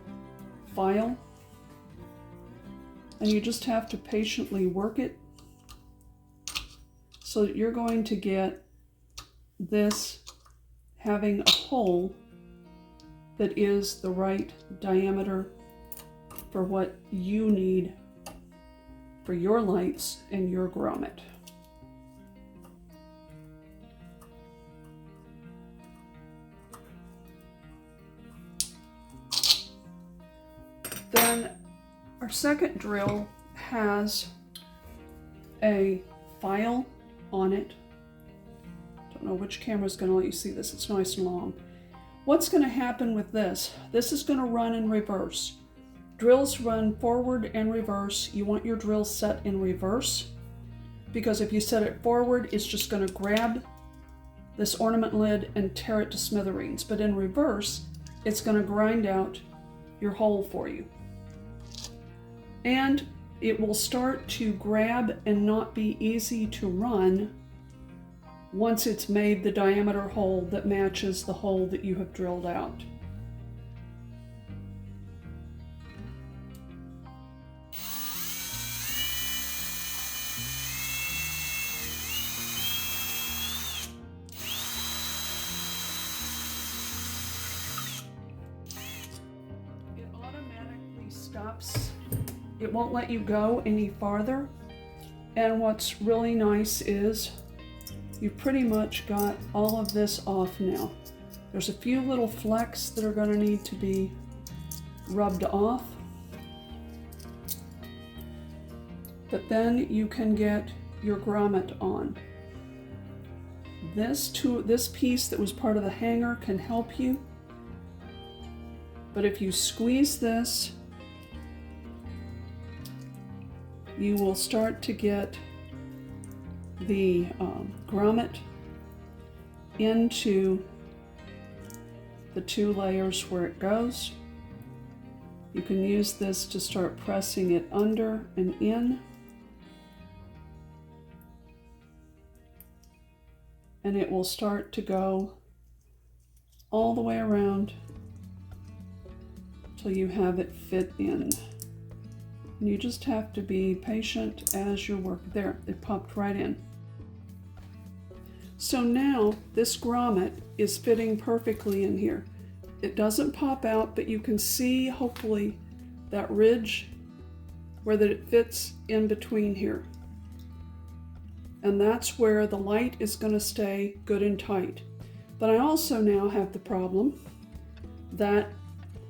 file, and you just have to patiently work it so that you're going to get this having a hole that is the right diameter for what you need for your lights and your grommet. Then our second drill has a file on it. Don't know which camera is going to let you see this. It's nice and long. What's going to happen with this? This is going to run in reverse. Drills run forward and reverse. You want your drill set in reverse because if you set it forward, it's just going to grab this ornament lid and tear it to smithereens. But in reverse, it's going to grind out your hole for you. And it will start to grab and not be easy to run once it's made the diameter hole that matches the hole that you have drilled out. It automatically stops. It won't let you go any farther. And what's really nice is you pretty much got all of this off now. There's a few little flecks that are going to need to be rubbed off. But then you can get your grommet on. This piece that was part of the hanger can help you. But if you squeeze this, you will start to get the grommet into the two layers where it goes. You can use this to start pressing it under and in. And it will start to go all the way around till you have it fit in. And you just have to be patient as you work. There, it popped right in. So now this grommet is fitting perfectly in here. It doesn't pop out, but you can see hopefully that ridge where that it fits in between here. And that's where the light is going to stay good and tight. But I also now have the problem that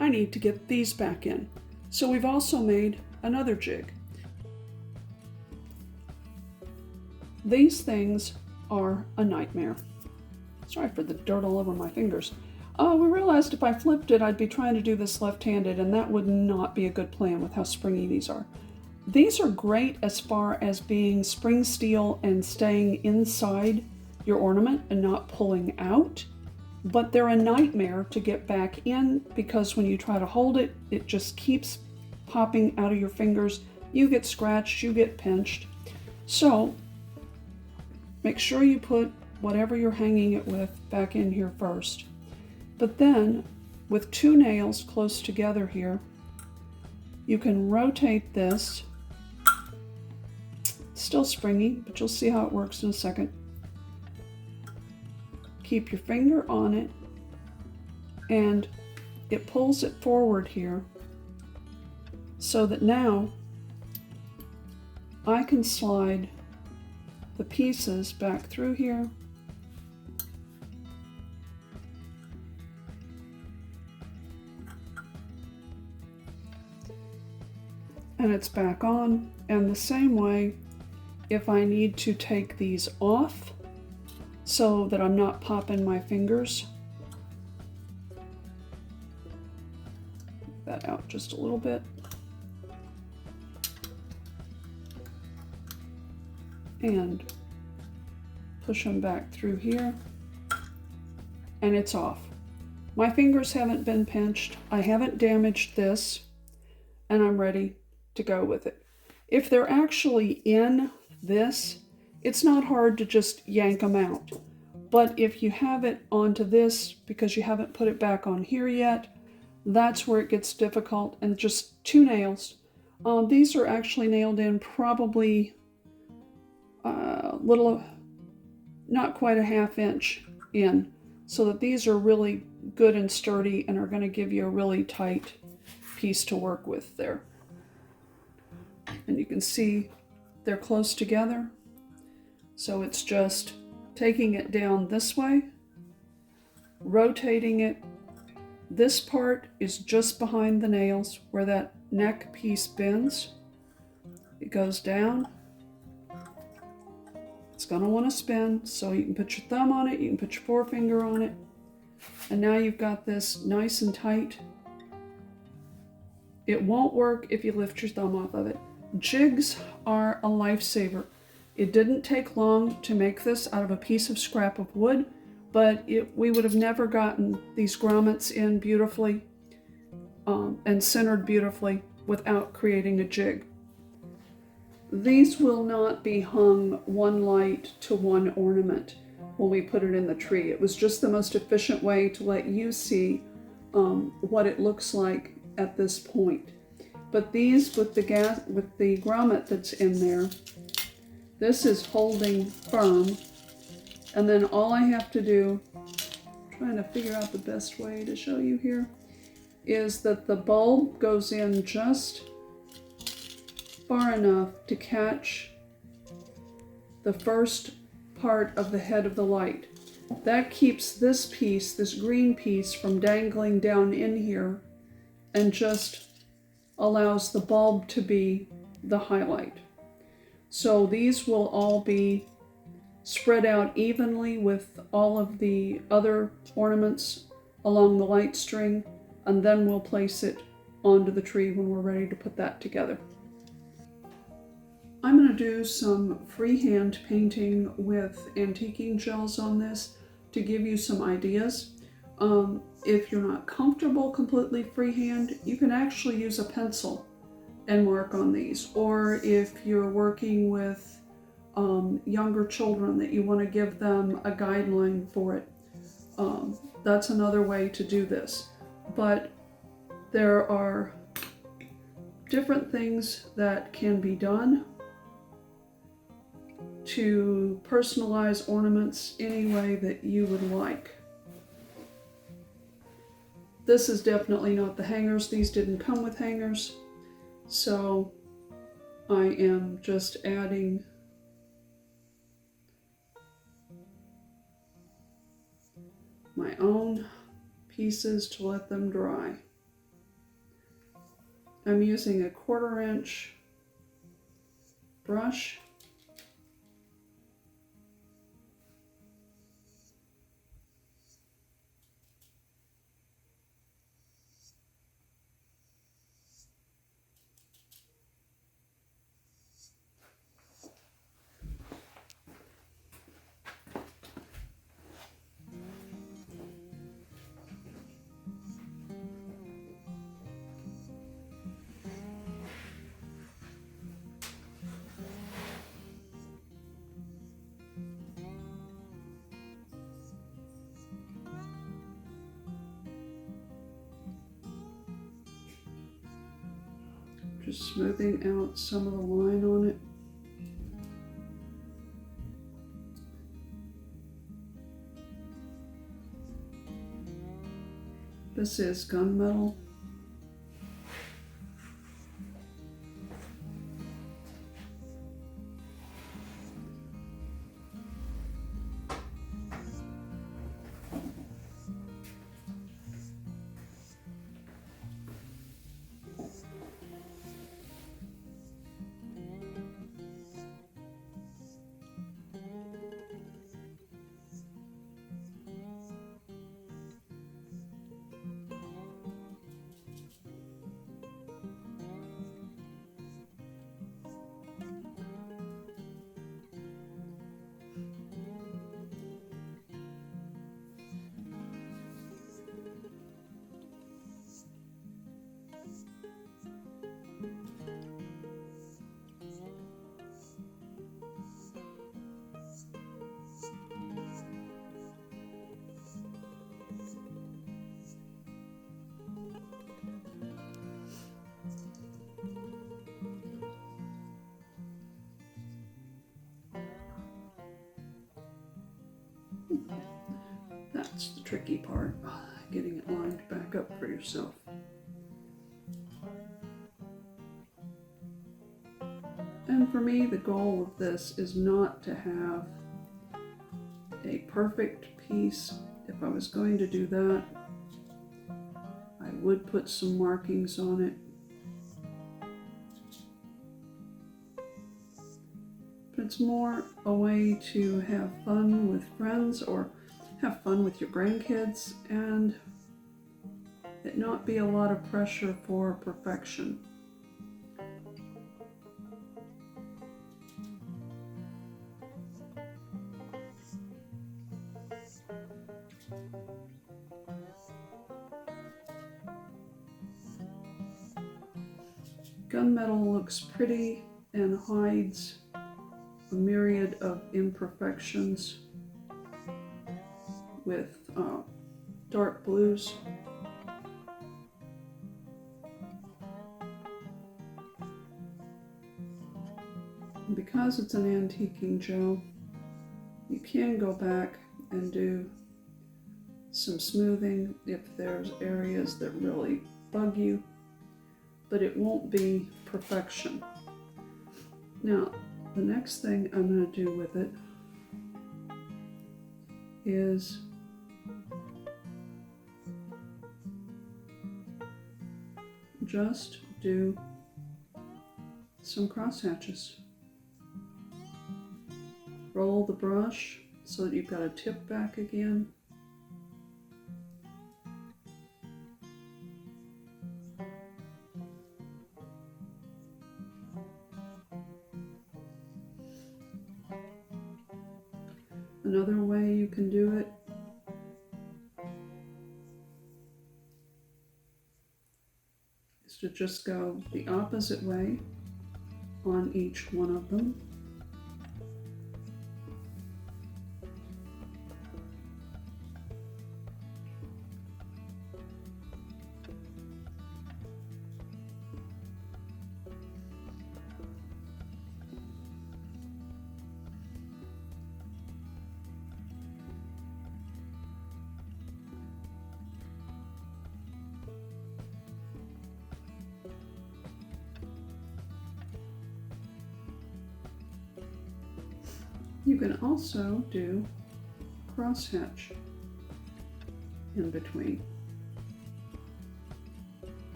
I need to get these back in. So we've also made another jig. These things are a nightmare. Sorry for the dirt all over my fingers. We realized if I flipped it, I'd be trying to do this left-handed, and that would not be a good plan with how springy these are. These are great as far as being spring steel and staying inside your ornament and not pulling out, but they're a nightmare to get back in because when you try to hold it, it just keeps popping out of your fingers. You get scratched, you get pinched. So make sure you put whatever you're hanging it with back in here first. But then with two nails close together here, you can rotate this. Still springy, but you'll see how it works in a second. Keep your finger on it, and it pulls it forward here so that now I can slide the pieces back through here. And it's back on. And the same way, if I need to take these off so that I'm not popping my fingers, that out just a little bit. And push them back through here, and it's off. My fingers haven't been pinched. I haven't damaged this, and I'm ready to go with it. If they're actually in this, it's not hard to just yank them out. But if you have it onto this because you haven't put it back on here yet, that's where it gets difficult. And just two nails. These are actually nailed in probably little, not quite a ½ inch in, so that these are really good and sturdy and are going to give you a really tight piece to work with there. And you can see they're close together, so it's just taking it down this way, rotating it. This part is just behind the nails where that neck piece bends. It goes down. It's going to want to spin, so you can put your thumb on it, you can put your forefinger on it, and now you've got this nice and tight. It won't work if you lift your thumb off of it. Jigs are a lifesaver It didn't take long to make this out of a piece of scrap of wood, but we would have never gotten these grommets in beautifully and centered beautifully without creating a jig. These will not be hung one light to one ornament when we put it in the tree. It was just the most efficient way to let you see what it looks like at this point. But these with the grommet that's in there, this is holding firm, and then all I have to do, trying to figure out the best way to show you here, is that the bulb goes in just far enough to catch the first part of the head of the light. That keeps this piece, this green piece, from dangling down in here and just allows the bulb to be the highlight. So these will all be spread out evenly with all of the other ornaments along the light string, and then we'll place it onto the tree when we're ready to put that together. I'm going to do some freehand painting with antiquing gels on this to give you some ideas. If you're not comfortable completely freehand, you can actually use a pencil and mark on these. Or if you're working with younger children that you want to give them a guideline for it, that's another way to do this. But there are different things that can be done to personalize ornaments any way that you would like. This is definitely not the hangers. These didn't come with hangers. So I am just adding my own pieces to let them dry. I'm using a 1/4 inch brush. Just smoothing out some of the line on it. This is gunmetal. That's the tricky part, getting it lined back up for yourself. And for me, the goal of this is not to have a perfect piece. If I was going to do that, I would put some markings on it. But it's more a way to have fun with friends or have fun with your grandkids and it not be a lot of pressure for perfection. Gunmetal looks pretty and hides a myriad of imperfections with dark blues. And because it's an antiquing gel, you can go back and do some smoothing if there's areas that really bug you, but it won't be perfection. Now, the next thing I'm going to do with it is just do some cross hatches. Roll the brush so that you've got a tip back again. Another way you can do it is to just go the opposite way on each one of them. You can also do crosshatch in between.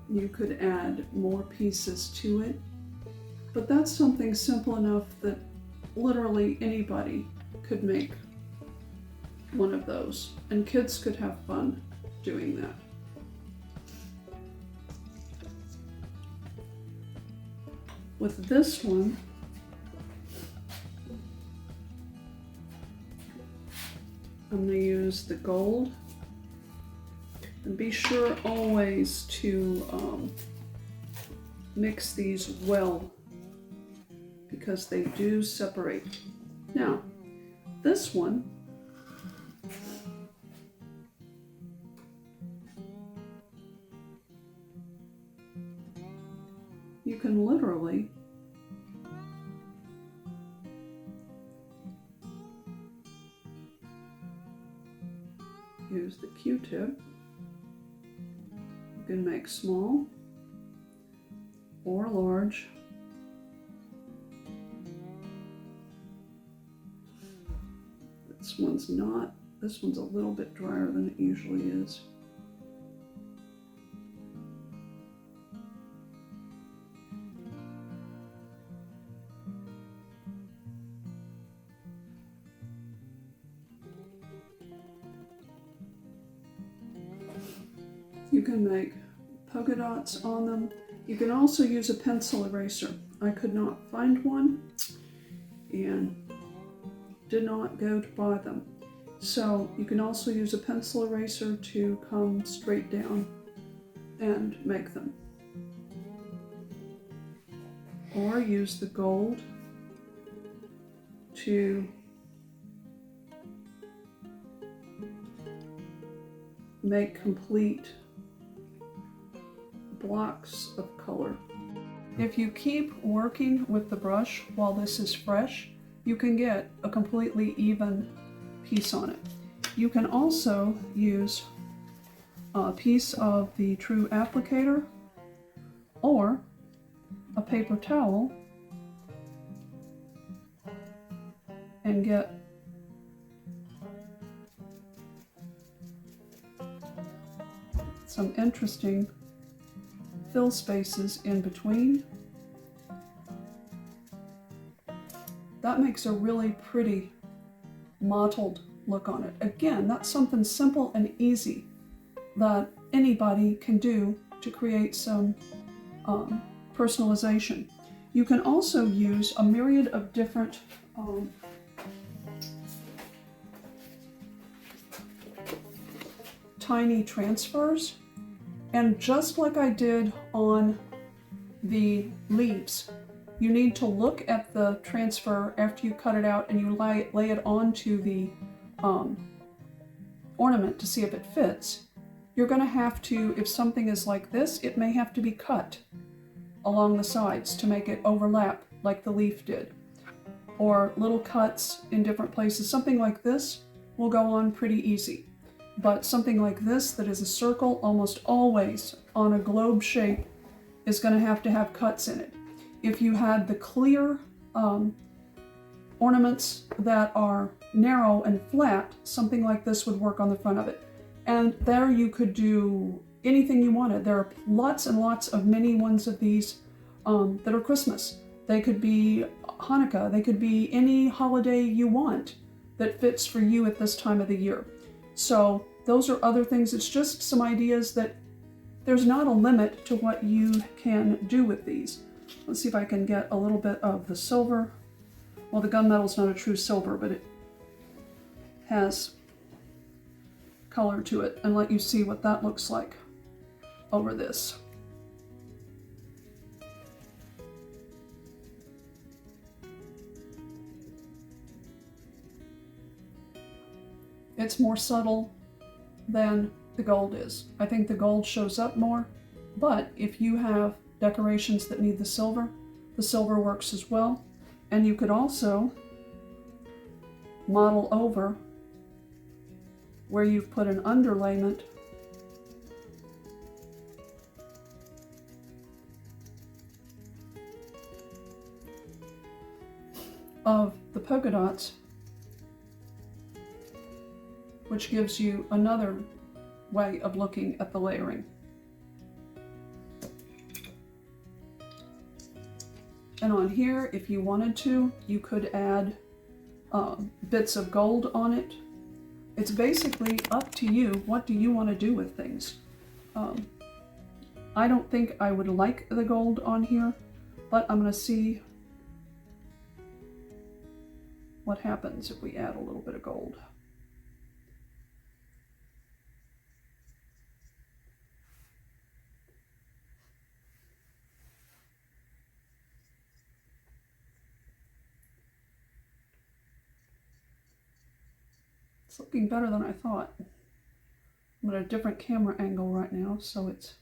You could add more pieces to it, but that's something simple enough that literally anybody could make one of those, and kids could have fun doing that. With this one, I'm going to use the gold, and be sure always to mix these well, because they do separate. Now, this one, you can literally use the Q-tip. You can make small or large. This one's not. This one's a little bit drier than it usually is. You can make polka dots on them. You can also use a pencil eraser. I could not find one and did not go to buy them. So you can also use a pencil eraser to come straight down and make them. Or use the gold to make complete blocks of color. If you keep working with the brush while this is fresh, you can get a completely even piece on it. You can also use a piece of the true applicator or a paper towel and get some interesting fill spaces in between. That makes a really pretty mottled look on it. Again, that's something simple and easy that anybody can do to create some personalization. You can also use a myriad of different tiny transfers, and just like I did on the leaves, you need to look at the transfer after you cut it out and you lay it onto the ornament to see if it fits. You're going to have to, if something is like this, it may have to be cut along the sides to make it overlap like the leaf did. Or little cuts in different places. Something like this will go on pretty easy. But something like this that is a circle, almost always on a globe shape, is going to have cuts in it. If you had the clear ornaments that are narrow and flat, something like this would work on the front of it. And there you could do anything you wanted. There are lots and lots of mini ones of these that are Christmas. They could be Hanukkah. They could be any holiday you want that fits for you at this time of the year. So those are other things. It's just some ideas that there's not a limit to what you can do with these. Let's see if I can get a little bit of the silver. Well, the gunmetal's not a true silver, but it has color to it, and let you see what that looks like over this. It's more subtle than the gold is. I think the gold shows up more, but if you have decorations that need the silver works as well. And you could also model over where you've put an underlayment of the polka dots, which gives you another way of looking at the layering. And on here, if you wanted to, you could add bits of gold on it. It's basically up to you. What do you want to do with things? I don't think I would like the gold on here, but I'm going to see what happens if we add a little bit of gold. It's looking better than I thought. I'm at a different camera angle right now, so it's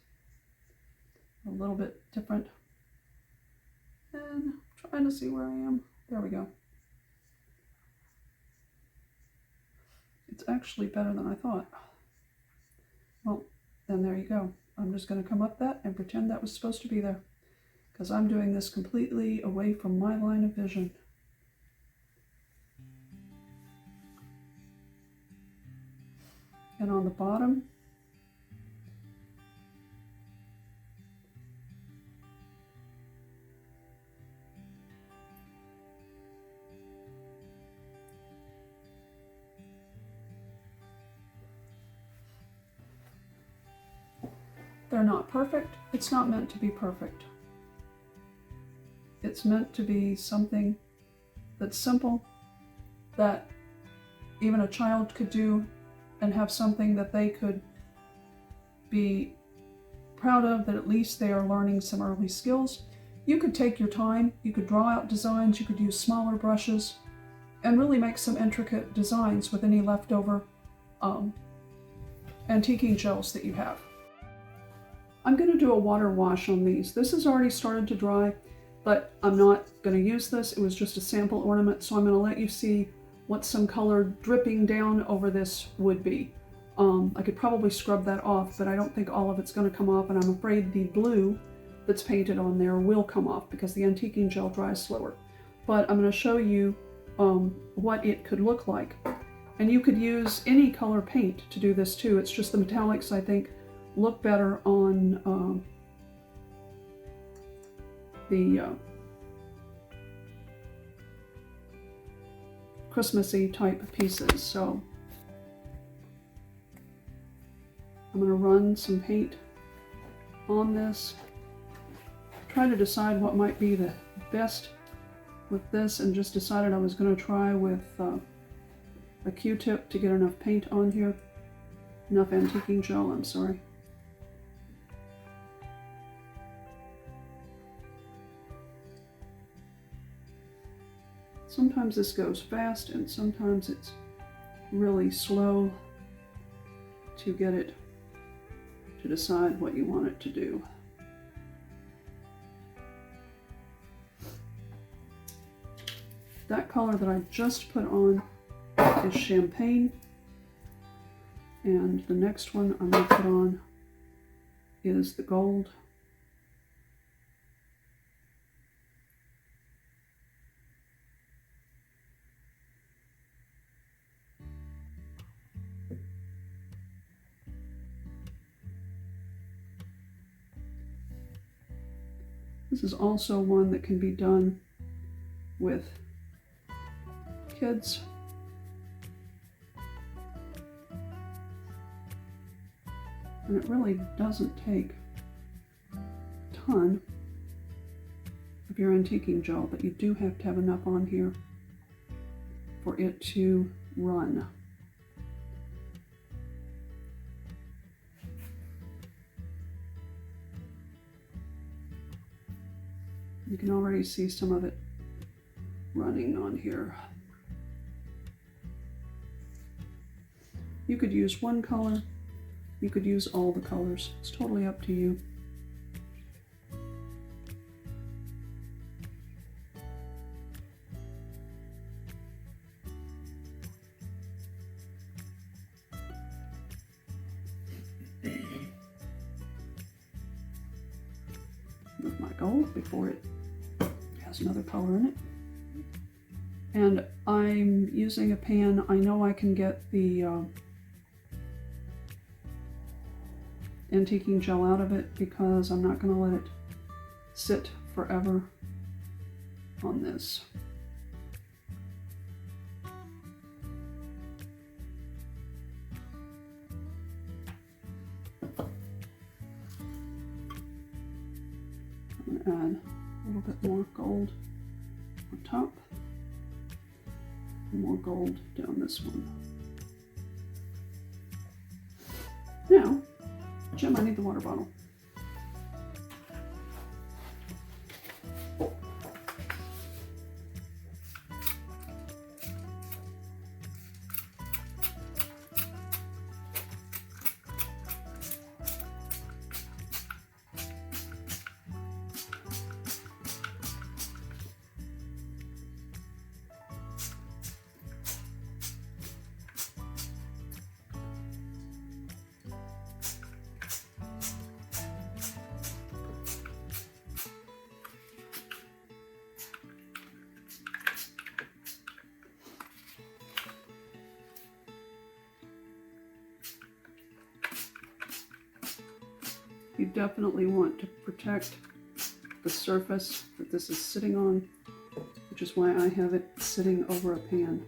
a little bit different. And I'm trying to see where I am. There we go. It's actually better than I thought. Well, then there you go. I'm just going to come up that and pretend that was supposed to be there, because I'm doing this completely away from my line of vision. And on the bottom, they're not perfect. It's not meant to be perfect. It's meant to be something that's simple, that even a child could do, and have something that they could be proud of, that at least they are learning some early skills. You could take your time, you could draw out designs, you could use smaller brushes, and really make some intricate designs with any leftover antiquing gels that you have. I'm going to do a water wash on these. This has already started to dry, but I'm not going to use this. It was just a sample ornament, so I'm going to let you see what some color dripping down over this would be. I could probably scrub that off, but I don't think all of it's going to come off, and I'm afraid the blue that's painted on there will come off because the antiquing gel dries slower. But I'm going to show you what it could look like. And you could use any color paint to do this too. It's just the metallics, I think, look better on the Christmassy type pieces. So I'm going to run some paint on this, try to decide what might be the best with this, and just decided I was going to try with a Q-tip to get enough paint on here. enough antiquing gel, I'm sorry. Sometimes this goes fast and sometimes it's really slow to get it to decide what you want it to do. That color that I just put on is champagne, and the next one I'm going to put on is the gold. This is also one that can be done with kids. And it really doesn't take a ton of your antiquing gel, but you do have to have enough on here for it to run. You can already see some of it running on here. You could use one color, you could use all the colors. It's totally up to you. With my gold before it has another color in it. And I'm using a pan. I know I can get the antiquing gel out of it because I'm not going to let it sit forever on this. I'm going to add a little bit more gold on top and more gold down this one. Now, Jim, I need the water bottle. You definitely want to protect the surface that this is sitting on, which is why I have it sitting over a pan.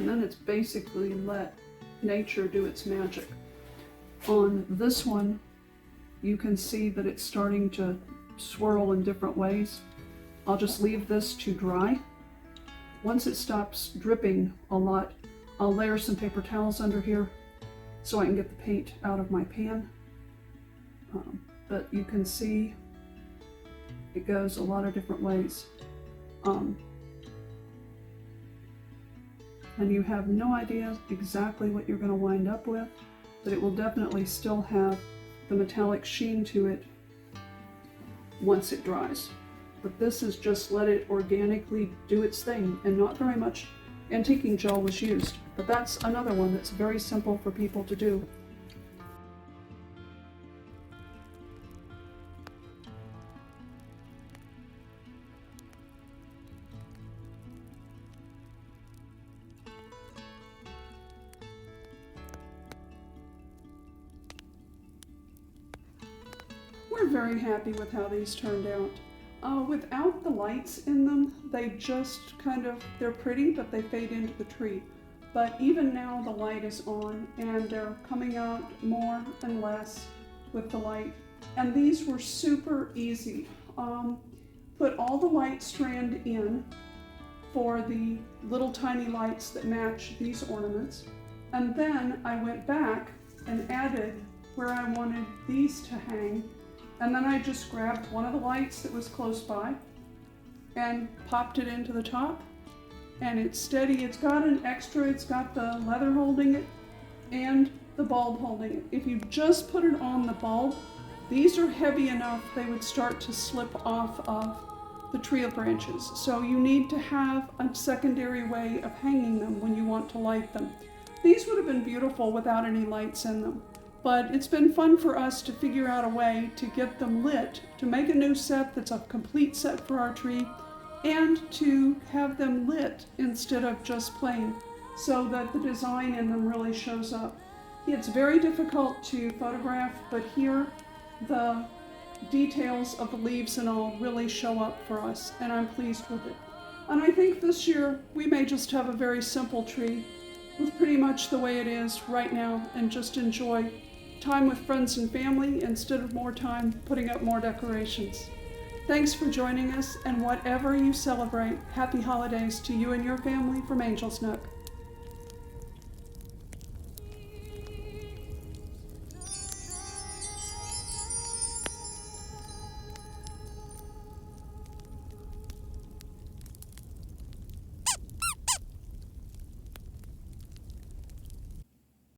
and then it's basically let nature do its magic. On this one, you can see that it's starting to swirl in different ways. I'll just leave this to dry. Once it stops dripping a lot, I'll layer some paper towels under here so I can get the paint out of my pan. But you can see it goes a lot of different ways. And you have no idea exactly what you're going to wind up with, but it will definitely still have the metallic sheen to it once it dries. But this is just let it organically do its thing, and not very much antiquing gel was used. But that's another one that's very simple for people to do. We're very happy with how these turned out. Without the lights in them, they just kind of, they're pretty, but they fade into the tree. But even now the light is on, and they're coming out more and less with the light. And these were super easy. Put all the light strand in for the little tiny lights that match these ornaments. And then I went back and added where I wanted these to hang. And then I just grabbed one of the lights that was close by and popped it into the top. And it's steady. It's got an extra, it's got the leather holding it and the bulb holding it. If you just put it on the bulb, these are heavy enough they would start to slip off of the tree branches. So you need to have a secondary way of hanging them when you want to light them. These would have been beautiful without any lights in them. But it's been fun for us to figure out a way to get them lit, to make a new set that's a complete set for our tree, and to have them lit instead of just plain, so that the design in them really shows up. It's very difficult to photograph, but here the details of the leaves and all really show up for us, and I'm pleased with it. And I think this year we may just have a very simple tree with pretty much the way it is right now, and just enjoy time with friends and family instead of more time putting up more decorations. Thanks for joining us, and whatever you celebrate, happy holidays to you and your family from Angel's Nook.